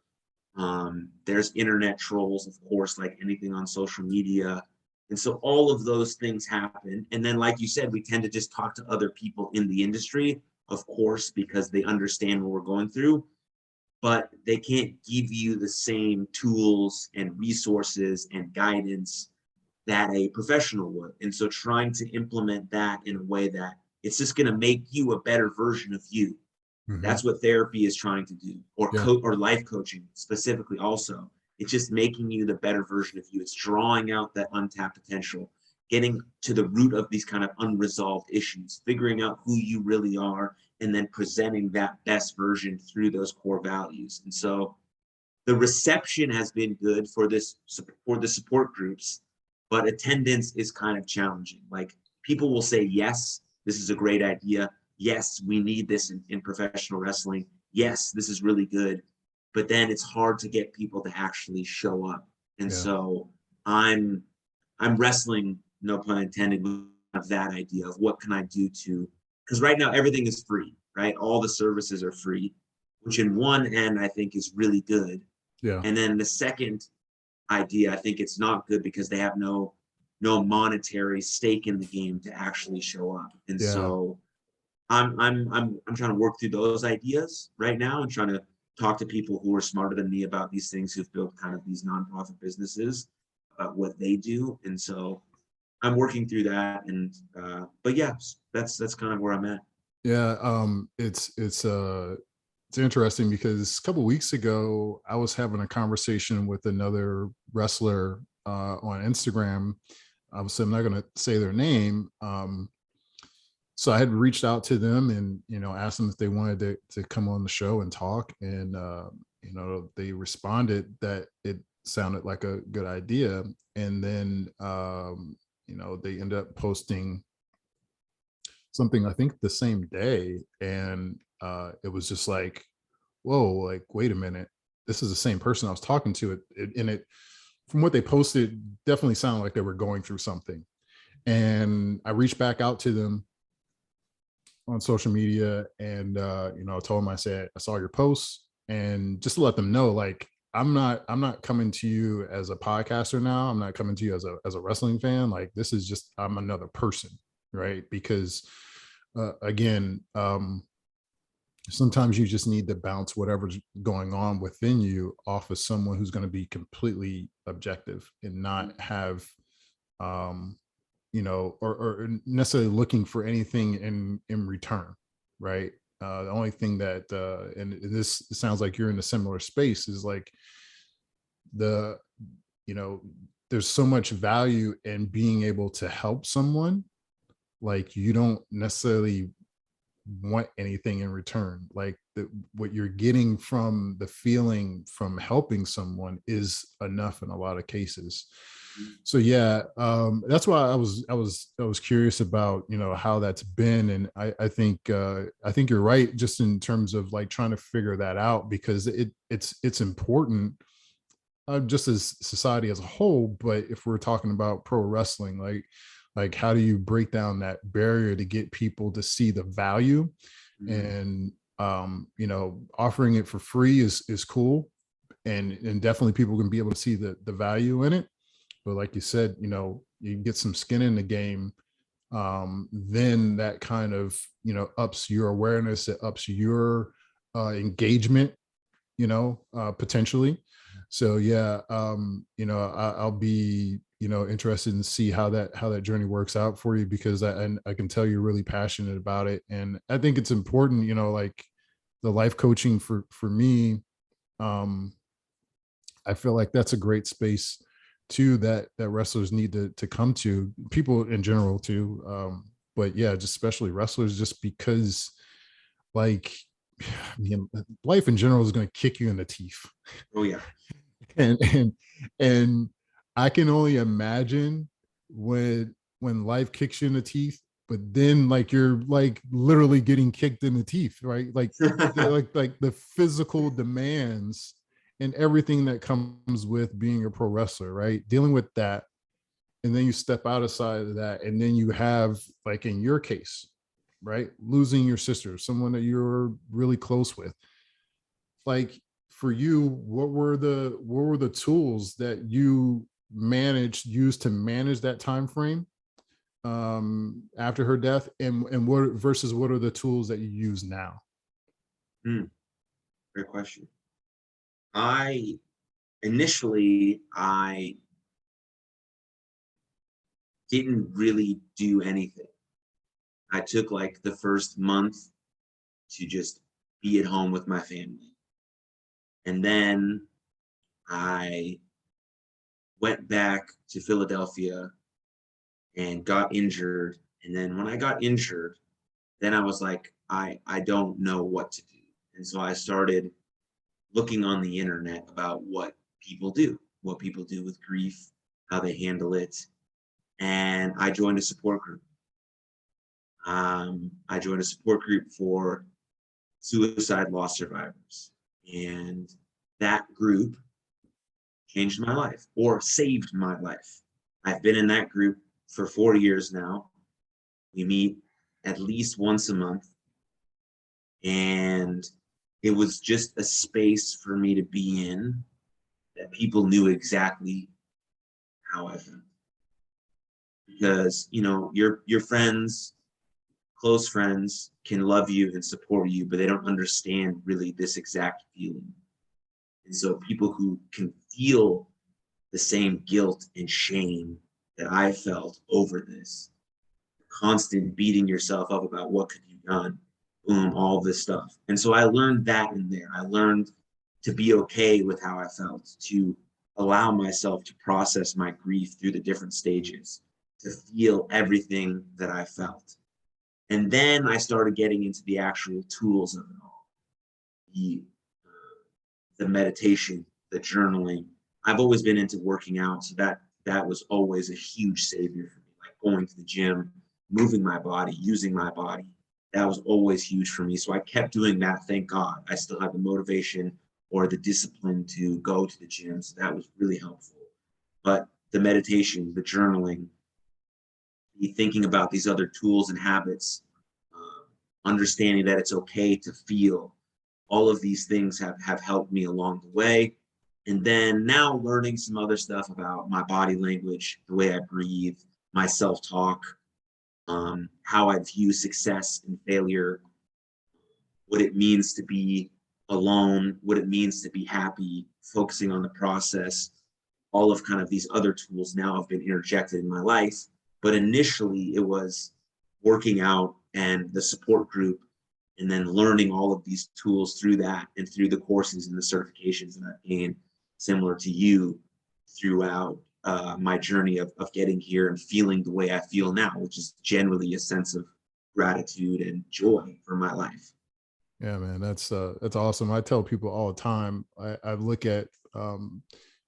There's internet trolls, of course, like anything on social media. And so all of those things happen. And then, like you said, we tend to just talk to other people in the industry, of course, because they understand what we're going through, but they can't give you the same tools and resources and guidance that a professional would. And so trying to implement that in a way that it's just going to make you a better version of you. Hmm. That's what therapy is trying to do, or Yeah. or life coaching specifically also. It's just making you the better version of you. It's drawing out that untapped potential, getting to the root of these kind of unresolved issues, figuring out who you really are, and then presenting that best version through those core values. And so the reception has been good for the support groups, but attendance is kind of challenging. Like, people will say, yes, this is a great idea. Yes, we need this in professional wrestling. Yes, this is really good. But then it's hard to get people to actually show up. And Yeah. so I'm wrestling, no pun intended, with that idea of what can I do to, because right now everything is free, right? All the services are free, which in one end I think is really good. Yeah. And then the second idea, I think it's not good because they have no monetary stake in the game to actually show up. And Yeah. so I'm trying to work through those ideas right now and trying to talk to people who are smarter than me about these things, who've built kind of these nonprofit businesses, about what they do. And so I'm working through that. And but yeah, that's kind of where I'm at. Yeah. It's interesting because a couple weeks ago I was having a conversation with another wrestler on Instagram. Obviously, I'm not going to say their name. So I had reached out to them and, asked them if they wanted to come on the show and talk. And, they responded that it sounded like a good idea. And then, they ended up posting something, I think the same day. And it was just like, whoa, like, wait a minute. This is the same person I was talking to. And from what they posted, definitely sounded like they were going through something. And I reached back out to them on social media and I told them, I said, I saw your posts, and just to let them know, like, I'm not coming to you as a podcaster now. I'm not coming to you as a wrestling fan. Like, this is just, I'm another person, right? Because again, sometimes you just need to bounce whatever's going on within you off of someone who's going to be completely objective and not have or necessarily looking for anything in return, right? The only thing that and this sounds like you're in a similar space, is like the you know there's so much value in being able to help someone. Like, you don't necessarily want anything in return. Like, what you're getting from the feeling from helping someone is enough in a lot of cases. So yeah, that's why I was curious about how that's been. And I think you're right, just in terms of like trying to figure that out, because it's important, just as society as a whole. But if we're talking about pro wrestling, like how do you break down that barrier to get people to see the value? Mhm. And offering it for free is cool, and definitely people can be able to see the value in it. But like you said, you get some skin in the game, then that kind of ups your awareness, it ups your engagement, potentially. So yeah, I'll be interested in see how that journey works out for you, because I can tell you're really passionate about it. And I think it's important, like the life coaching for me. um I feel like that's a great space too, that wrestlers need to come to, people in general too. But yeah, just especially wrestlers, just because, like, I mean, life in general is going to kick you in the teeth. Oh yeah. And I can only imagine when life kicks you in the teeth, but then like you're like literally getting kicked in the teeth, right? Like like the physical demands and everything that comes with being a pro wrestler, right? Dealing with that, and then you step outside of that, and then you have, like in your case, right, losing your sister, someone that you're really close with. Like, for you, what were the tools that you used to manage that time frame after her death, and what versus what are the tools that you use now? Hmm, great question. I initially didn't really do anything. I took like the first month to just be at home with my family. And then I went back to Philadelphia and got injured. And then when I got injured, then I was like, I don't know what to do. And so I started looking on the internet about what people do with grief, how they handle it. And I joined a support group. I joined a support group for suicide loss survivors. And that group changed my life or saved my life. I've been in that group for 4 years now. We meet at least once a month. And it was just a space for me to be in that people knew exactly how I felt. Because, your friends, close friends can love you and support you, but they don't understand really this exact feeling. And so people who can feel the same guilt and shame that I felt over this, constant beating yourself up about what could you done, boom, all this stuff. And so I learned that in there. I learned to be okay with how I felt, to allow myself to process my grief through the different stages, to feel everything that I felt. And then I started getting into the actual tools of it all, the the meditation, the journaling. I've always been into working out, so that was always a huge savior for me. Like going to the gym, moving my body, using my body. That was always huge for me. So I kept doing that. Thank God. I still had the motivation or the discipline to go to the gym. So that was really helpful. But the meditation, the journaling, the thinking about these other tools and habits, understanding that it's okay to feel, all of these things have helped me along the way. And then now learning some other stuff about my body language, the way I breathe, my self-talk, how I view success and failure, what it means to be alone, what it means to be happy, focusing on the process. All of kind of these other tools now have been interjected in my life. But initially it was working out and the support group, and then learning all of these tools through that and through the courses and the certifications that I've gained, similar to you, throughout my journey of getting here and feeling the way I feel now, which is generally a sense of gratitude and joy for my life. Yeah, man, that's awesome. I tell people all the time. I look at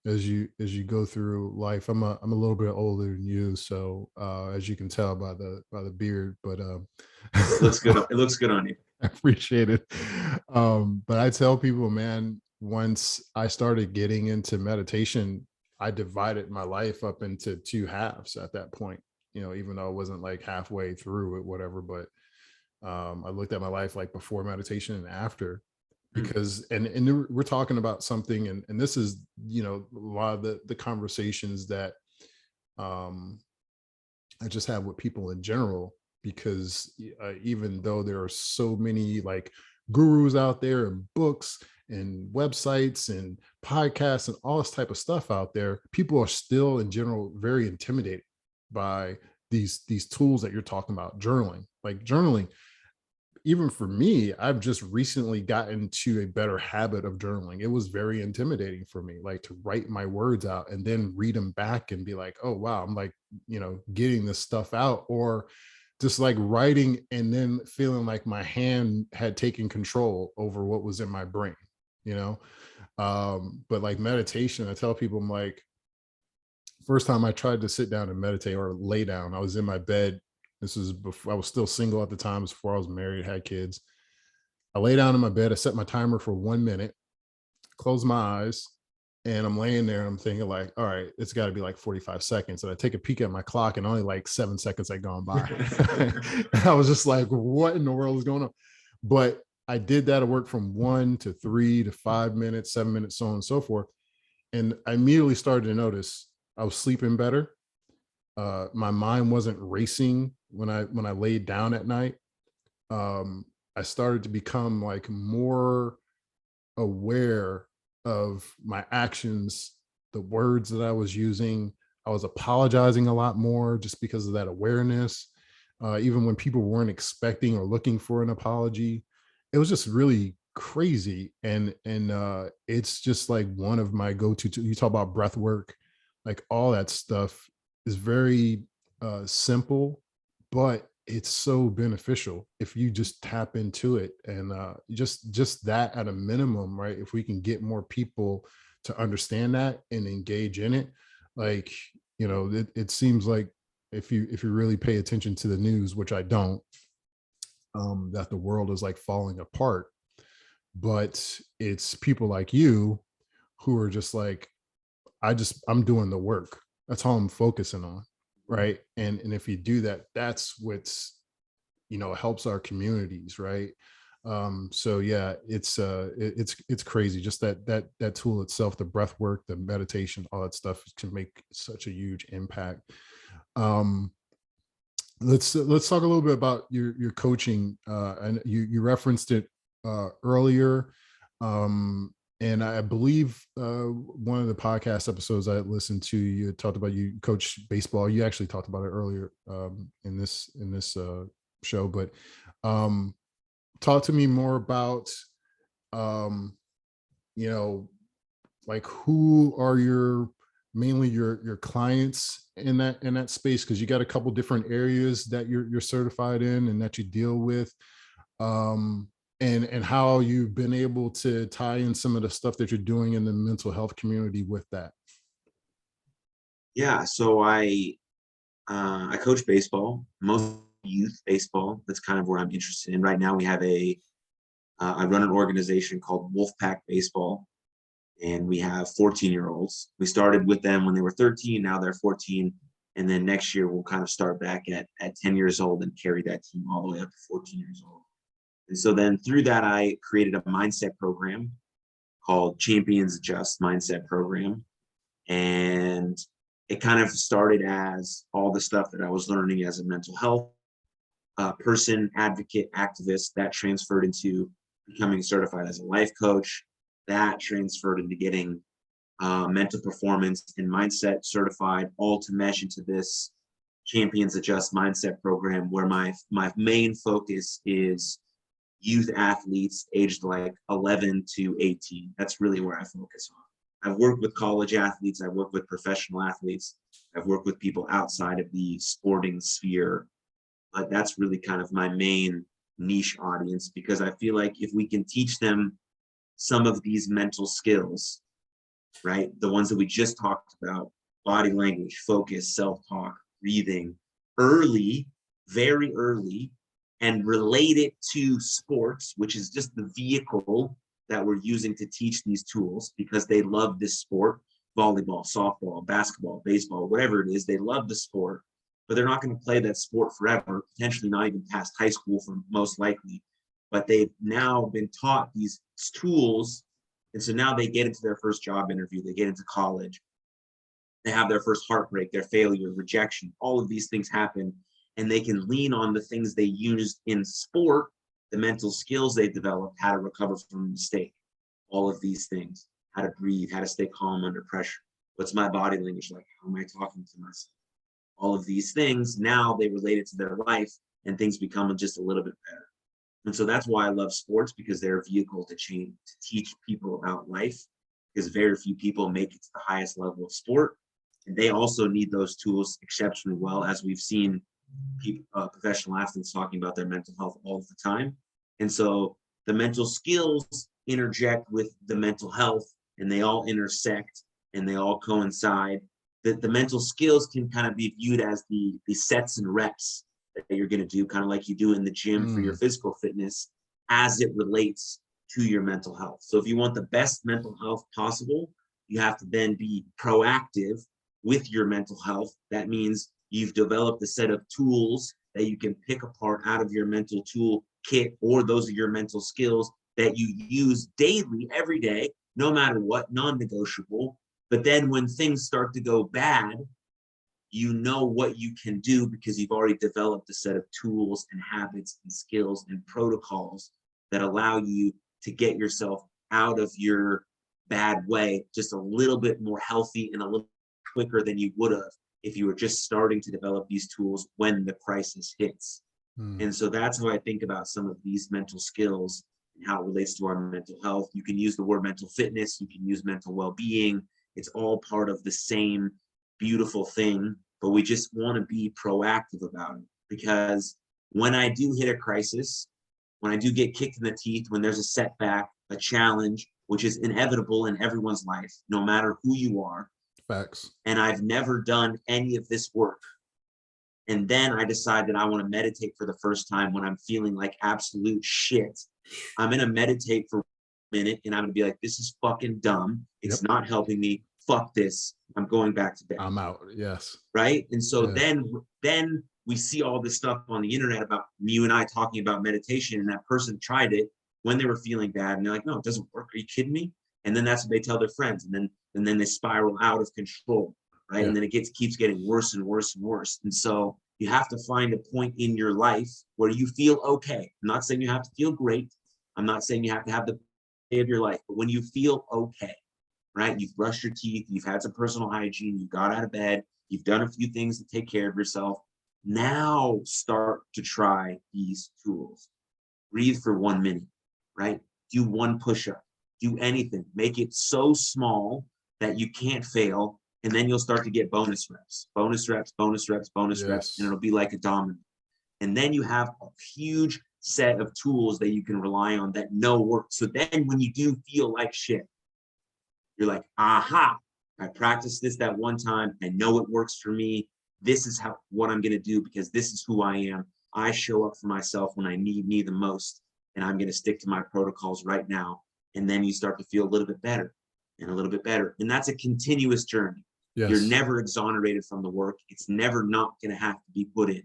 as you go through life. I'm a little bit older than you, so as you can tell by the beard, but It looks good. It looks good on you. I appreciate it. But I tell people, man, once I started getting into meditation, I divided my life up into two halves at that point. Even though it wasn't like halfway through it, whatever, but I looked at my life like before meditation and after, Mm. because we're talking about something, and this is a lot of the conversations that um I just have with people in general, because even though there are so many like gurus out there and books and websites and podcasts and all this type of stuff out there, people are still in general very intimidated by these tools that you're talking about. Journaling, even for me, I've just recently gotten to a better habit of journaling. It was very intimidating for me, like to write my words out and then read them back and be like, oh, wow, I'm like, getting this stuff out, or just like writing and then feeling like my hand had taken control over what was in my brain, you know? But like meditation, I tell people, I'm like, first time I tried to sit down and meditate or lay down, I was in my bed. This was before I was still single at the time, before I was married, had kids. I lay down in my bed, I set my timer for 1 minute, close my eyes, and I'm laying there and I'm thinking like, all right, it's got to be like 45 seconds. And I take a peek at my clock and only like 7 seconds had gone by. And I was just like, what in the world is going on? But I did that. I worked from 1 to 3 to 5 minutes, 7 minutes, so on and so forth. And I immediately started to notice I was sleeping better. My mind wasn't racing when I laid down at night. um, I started to become like more aware of my actions, the words that I was using. I was apologizing a lot more just because of that awareness. Even when people weren't expecting or looking for an apology, it was just really crazy. And it's just like one of my go-to. You talk about breath work, like all that stuff is very simple, but it's so beneficial if you just tap into it. And just that at a minimum, right? If we can get more people to understand that and engage in it, like, it seems like if you really pay attention to the news, which I don't, that the world is like falling apart. But it's people like you who are just like, I'm doing the work. That's all I'm focusing on. Right. And if you do that, that's what's, helps our communities. Right. So yeah, it's crazy. Just that tool itself, the breath work, the meditation, all that stuff can make such a huge impact. Um, let's talk a little bit about your coaching. And you referenced it earlier. And I believe one of the podcast episodes I listened to, you talked about you coach baseball. You actually talked about it earlier in this show. But um, talk to me more about um, you know like, who are mainly your clients in that space, because you got a couple different areas that you're certified in and that you deal with. um and how you've been able to tie in some of the stuff that you're doing in the mental health community with that. Yeah, so I coach baseball, most youth baseball. That's kind of where I'm interested in. Right now, we have I run an organization called Wolfpack Baseball, and we have 14-year-olds. We started with them when they were 13, now they're 14. And then next year, we'll kind of start back at 10 years old and carry that team all the way up to 14 years old. And so then through that, I created a mindset program called Champions Adjust Mindset Program. And it kind of started as all the stuff that I was learning as a mental health person, advocate, activist. That transferred into becoming certified as a life coach. That transferred into getting mental performance and mindset certified, all to mesh into this Champions Adjust Mindset Program, where my main focus is youth athletes aged like 11 to 18. That's really where I focus on. I've worked with college athletes, I've worked with professional athletes, I've worked with people outside of the sporting sphere, but that's really kind of my main niche audience, because I feel like if we can teach them some of these mental skills, right, the ones that we just talked about, body language, focus, self-talk, breathing, early, very early, and relate it to sports, which is just the vehicle that we're using to teach these tools, because they love this sport, volleyball, softball, basketball, baseball, whatever it is, they love the sport, but they're not going to play that sport forever, potentially not even past high school for most likely. But they've now been taught these tools. And so now they get into their first job interview, they get into college, they have their first heartbreak, their failure, rejection, all of these things happen. And they can lean on the things they used in sport, the mental skills they developed, how to recover from a mistake, all of these things, how to breathe, how to stay calm under pressure. What's my body language like? How am I talking to myself? All of these things, now they relate it to their life, and things become just a little bit better. And so that's why I love sports, because they're a vehicle to change, to teach people about life, because very few people make it to the highest level of sport. And they also need those tools exceptionally well, as we've seen people, professional athletes talking about their mental health all the time. And so the mental skills interject with the mental health, and they all intersect and they all coincide. The mental skills can kind of be viewed as the sets and reps that you're going to do, kind of like you do in the gym for your Mm, physical fitness, as it relates to your mental health. So if you want the best mental health possible, you have to then be proactive with your mental health. That means you've developed a set of tools that you can pick apart out of your mental tool kit, or those are your mental skills that you use daily, every day, no matter what, non-negotiable. But then when things start to go bad, you know what you can do, because you've already developed a set of tools and habits and skills and protocols that allow you to get yourself out of your bad way just a little bit more healthy and a little quicker than you would have if you were just starting to develop these tools when the crisis hits. mm, And so that's how I think about some of these mental skills and how it relates to our mental health. You can use the word mental fitness, you can use mental well-being. It's all part of the same beautiful thing, but we just want to be proactive about it, because When I do hit a crisis, when I do get kicked in the teeth, when there's a setback, a challenge, which is inevitable in everyone's life, no matter who you are. Facts. And I've never done any of this work. And then I decide that I want to meditate for the first time when I'm feeling like absolute shit. I'm going to meditate for a minute and I'm going to be like, this is fucking dumb. It's not helping me. Fuck this. I'm going back to bed. I'm out. Yes. Right. And so then we see all this stuff on the internet about you and I talking about meditation, and that person tried it when they were feeling bad and they're like, no, it doesn't work. Are you kidding me? And then that's what they tell their friends. And then they spiral out of control. Right. And then it keeps getting worse and worse and worse. And so you have to find a point in your life where you feel okay. I'm not saying you have to feel great. I'm not saying you have to have the day of your life, but when you feel okay, right? You've brushed your teeth, you've had some personal hygiene, you got out of bed, you've done a few things to take care of yourself. Now start to try these tools. Breathe for 1 minute, right? Do one push-up, do anything. Make it so small that you can't fail. And then you'll start to get bonus reps, bonus reps, bonus reps, bonus reps, and it'll be like a domino. And then you have a huge set of tools that you can rely on that know work. So then when you do feel like shit, you're like, aha, I practiced this that one time. I know it works for me. This is what I'm going to do because this is who I am. I show up for myself when I need me the most, and I'm going to stick to my protocols right now. And then you start to feel a little bit better and a little bit better. And that's a continuous journey. Yes. You're never exonerated from the work. It's never not going to have to be put in.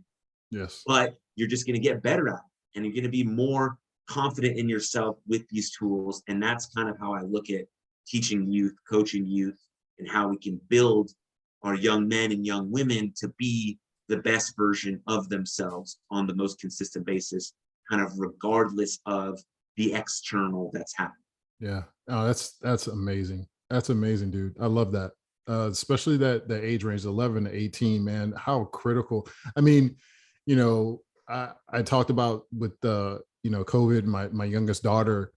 Yes. But you're just going to get better at it. And you're going to be more confident in yourself with these tools. And that's kind of how I look at teaching youth, coaching youth, and how we can build our young men and young women to be the best version of themselves on the most consistent basis, kind of regardless of the external that's happening. Yeah. Oh, that's amazing. That's amazing, dude. I love that. Especially that age range, 11 to 18, man, how critical. I mean, I talked about with the, COVID, my youngest daughter,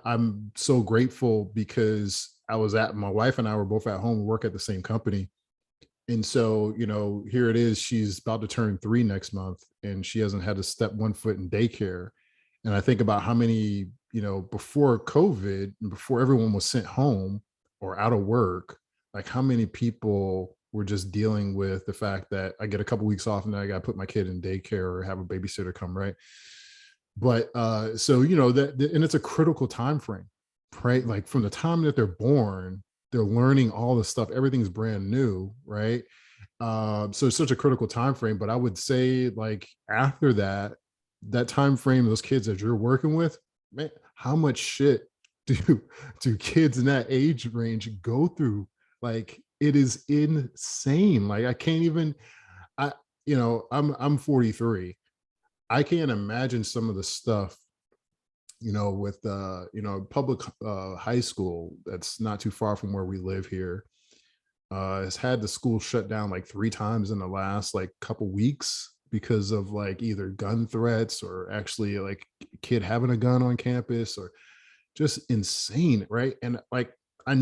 I'm so grateful because my wife and I were both at home, work at the same company. And so, here it is, she's about to turn 3 next month and she hasn't had to step 1 foot in daycare. And I think about how many, before COVID, before everyone was sent home or out of work, like how many people were just dealing with the fact that I get a couple weeks off and then I got to put my kid in daycare or have a babysitter come, right? But so and it's a critical time frame, right? Like from the time that they're born, they're learning all this stuff. Everything's brand new, right? So it's such a critical time frame. But I would say, like after that time frame, those kids that you're working with, man, how much shit do kids in that age range go through? Like it is insane. Like I can't even. I'm 43. I can't imagine some of the stuff, with public high school that's not too far from where we live here. Has had the school shut down like 3 times in the last like couple weeks because of like either gun threats or actually like a kid having a gun on campus or just insane, right? And like I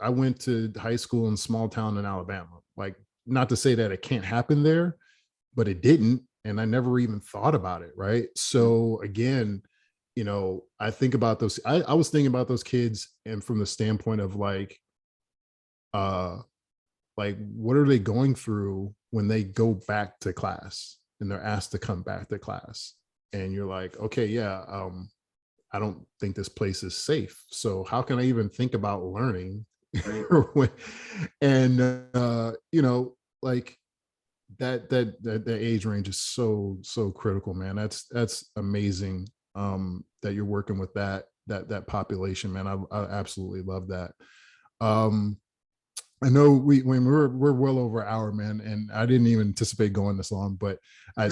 went to high school in a small town in Alabama. Like not to say that it can't happen there, but it didn't. And I never even thought about it, right? So again, I think about those. I was thinking about those kids, and from the standpoint of like what are they going through when they go back to class and they're asked to come back to class, and you're like, okay, yeah, I don't think this place is safe. So how can I even think about learning? And like that age range is so critical, man. That's amazing. That you're working with that population, man. I absolutely love that. I know we're well over an hour, man, and I didn't even anticipate going this long, but I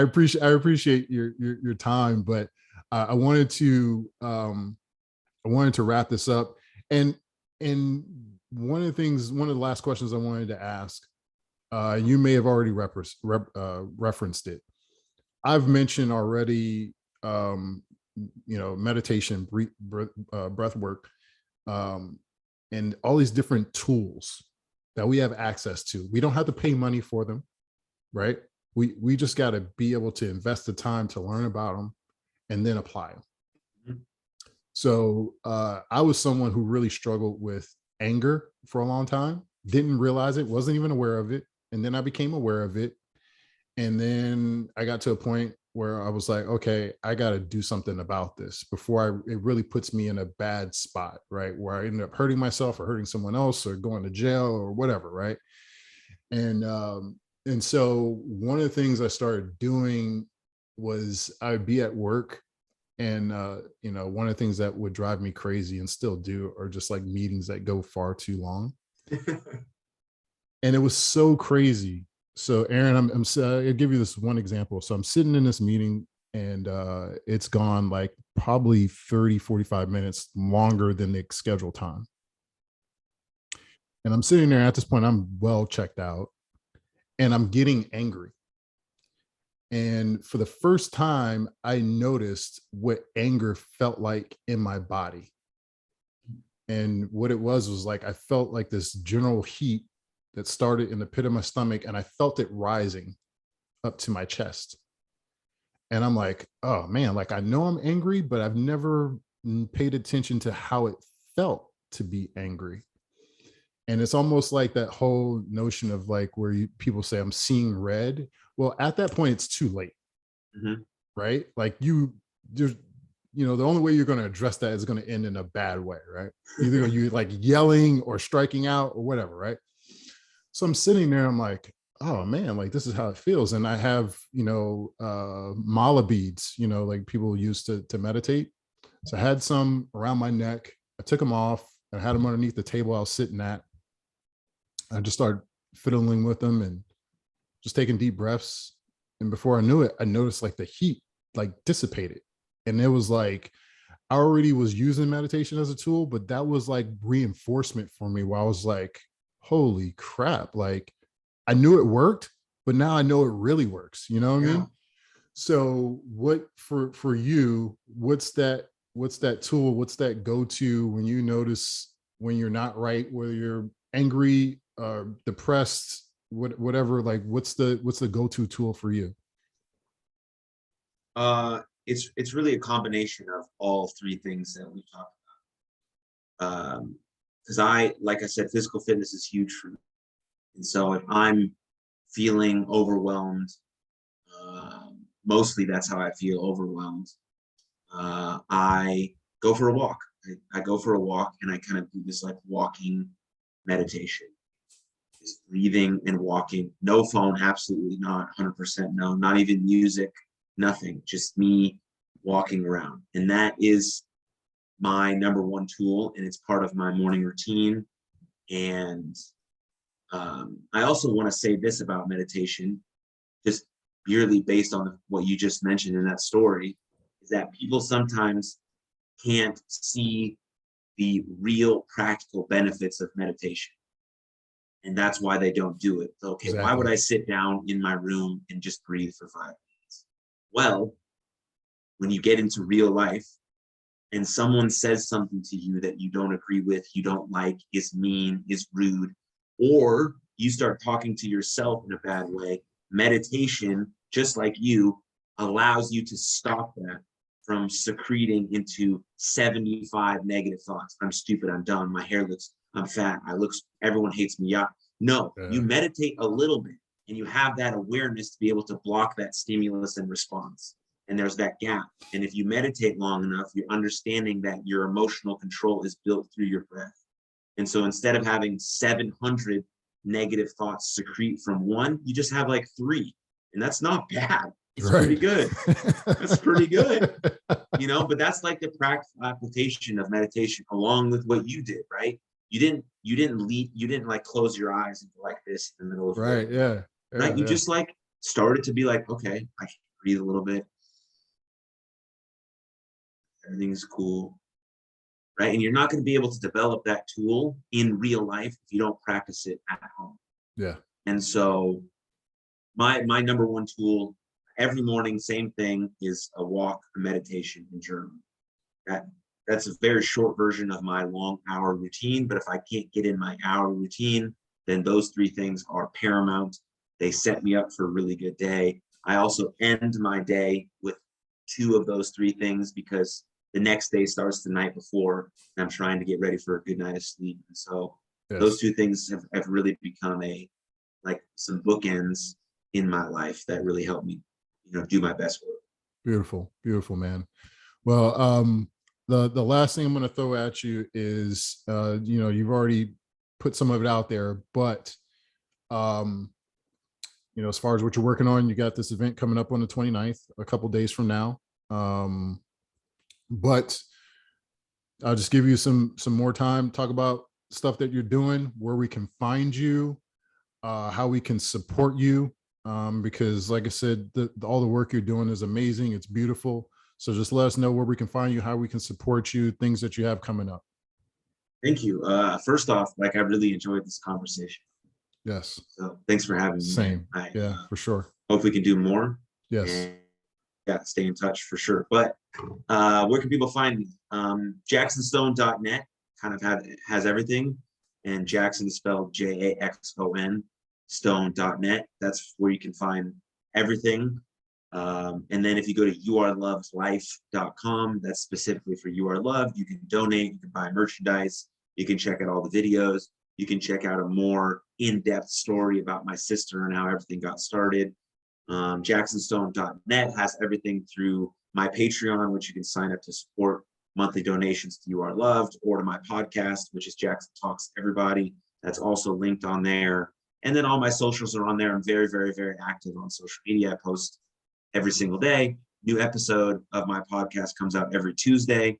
appreciate your time, but I wanted to wrap this up, and one of the last questions I wanted to ask, you may have already referenced it. I've mentioned already, meditation, breath work, and all these different tools that we have access to. We don't have to pay money for them, right? We just got to be able to invest the time to learn about them and then apply them. Mhm. So I was someone who really struggled with anger for a long time, didn't realize it, wasn't even aware of it. And then I became aware of it. And then I got to a point where I was like, okay, I got to do something about this before it really puts me in a bad spot, right? Where I end up hurting myself or hurting someone else or going to jail or whatever, right? And and so one of the things I started doing was I'd be at work, and one of the things that would drive me crazy and still do are just like meetings that go far too long. And it was so crazy. So Aaron, I'll give you this one example. So I'm sitting in this meeting, and it's gone like probably 30-45 minutes longer than the scheduled time. And I'm sitting there at this point, I'm well checked out, and I'm getting angry. And for the first time, I noticed what anger felt like in my body. And what it was like, I felt like this general heat that started in the pit of my stomach, and I felt it rising up to my chest. And I'm like, oh man, like I know I'm angry, but I've never paid attention to how it felt to be angry. And it's almost like that whole notion of like where people say I'm seeing red. Well, at that point, it's too late. Mhm. Right? Like there's, the only way you're going to address that is going to end in a bad way, right? Either you like yelling or striking out or whatever, right? So I'm sitting there, I'm like, oh man, like this is how it feels. And I have, mala beads, like people use to meditate. So I had some around my neck. I took them off and I had them underneath the table I was sitting at. I just started fiddling with them and just taking deep breaths. And before I knew it, I noticed like the heat like dissipated. And it was like I already was using meditation as a tool, but that was like reinforcement for me where I was like, holy crap, like I knew it worked, but now I know it really works. You know what I Yeah. mean? So what for you, what's that tool? What's that go-to when you notice when you're not right, whether you're angry, depressed, whatever, like what's the go-to tool for you? It's really a combination of all three things that we talked about. Because like I said, physical fitness is huge for me. And so if I'm feeling overwhelmed, mostly that's how I feel overwhelmed. I go for a walk. I go for a walk and I kind of do this like walking meditation, just breathing and walking. No phone, absolutely not. 100% no, not even music, nothing. Just me walking around. And that is my number one tool. And it's part of my morning routine. And I also want to say this about meditation, just purely based on what you just mentioned in that story, is that people sometimes can't see the real practical benefits of meditation. And that's why they don't do it. Okay, why would Exactly. I sit down in my room and just breathe for 5 minutes? Well, when you get into real life and someone says something to you that you don't agree with, you don't like, is mean, is rude, or you start talking to yourself in a bad way, meditation, just like you, allows you to stop that from secreting into 75 negative thoughts. I'm stupid, I'm dumb, my hair looks, I'm fat, everyone hates me. Yeah. No, you Yeah. meditate a little bit and you have that awareness to be able to block that stimulus and response. And there's that gap. And if you meditate long enough, you're understanding that your emotional control is built through your breath. And so instead of having 700 negative thoughts secrete from one, you just have like 3. And that's not bad. It's pretty Right. good. That's pretty good. But that's like the practical application of meditation along with what you did, right? You didn't like close your eyes and go like this in the middle of Right. yoga, Yeah. right? Yeah. You Yeah. just like started to be like, okay, I can breathe a little bit. Everything's cool, right? And you're not going to be able to develop that tool in real life if you don't practice it at home. Yeah. And so my number one tool every morning, same thing, is a walk, a meditation, and journal. That's a very short version of my long hour routine. But if I can't get in my hour routine, then those 3 things are paramount. They set me up for a really good day. I also end my day with 2 of those 3 things because the next day starts the night before, and I'm trying to get ready for a good night of sleep. And so those Yes. 2 things have really become some bookends in my life that really help me, do my best work. Beautiful, beautiful, man. Well, the last thing I'm going to throw at you is, you've already put some of it out there, but as far as what you're working on, you got this event coming up on the 29th, a couple days from now. But I'll just give you some more time, talk about stuff that you're doing, where we can find you, how we can support you. Because like I said, all the work you're doing is amazing. It's beautiful. So just let us know where we can find you, how we can support you, things that you have coming up. Thank you. First off, I really enjoyed this conversation. Yes. So thanks for having me. Same. Yeah, for sure. Hope we can do more. Yes. And yeah, stay in touch for sure. But where can people find me? Jaxonstone.net kind of has everything. And Jaxon is spelled Jaxon, stone.net. That's where you can find everything. And then if you go to youarelovedlife.com, that's specifically for You Are Loved. You can donate, you can buy merchandise, you can check out all the videos, you can check out a more in-depth story about my sister and how everything got started. Jaxonstone.net has everything through my Patreon, which you can sign up to support monthly donations to You Are Loved, or to my podcast, which is Jaxon Talks Everybody. That's also linked on there. And then all my socials are on there. I'm very, very, very active on social media. I post every single day. New episode of my podcast comes out every Tuesday.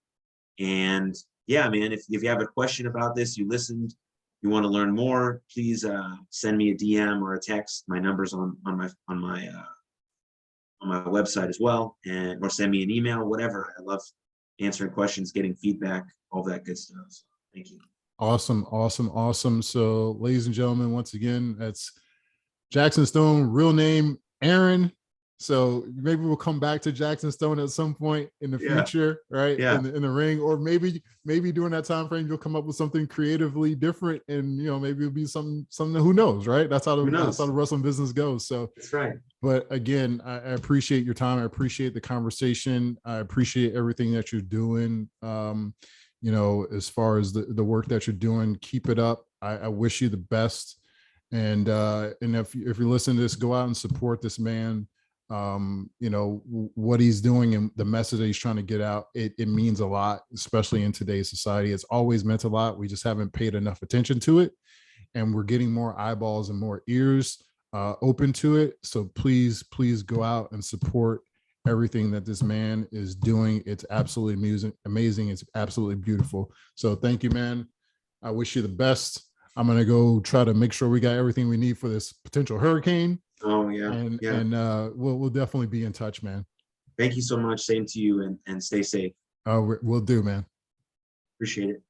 And yeah, man, if you have a question about this, you listened, you want to learn more, please send me a DM or a text. My number's on my website as well, or send me an email, whatever. I love answering questions, getting feedback, all that good stuff. So, thank you. Awesome, awesome, awesome. So, ladies and gentlemen, once again, that's Jaxon Stone, real name Aaron. So maybe we'll come back to Jaxon Stone at some point in the future, right? Yeah. In the ring, or maybe during that time frame, you'll come up with something creatively different, and maybe it'll be something. Who knows, right? That's how the wrestling business goes. So that's right. But again, I appreciate your time. I appreciate the conversation. I appreciate everything that you're doing. As far as the work that you're doing, keep it up. I wish you the best. And if you're listening to this, go out and support this man. What he's doing and the message that he's trying to get out, it means a lot, especially in today's society. It's always meant a lot. We just haven't paid enough attention to it, and we're getting more eyeballs and more ears open to it. So please go out and support everything that this man is doing. It's absolutely amazing. It's absolutely beautiful. So thank you, man. I wish you the best. I'm going to go try to make sure we got everything we need for this potential hurricane. Oh yeah. And we'll definitely be in touch, man. Thank you so much. Same to you, and stay safe. We'll do, man. Appreciate it.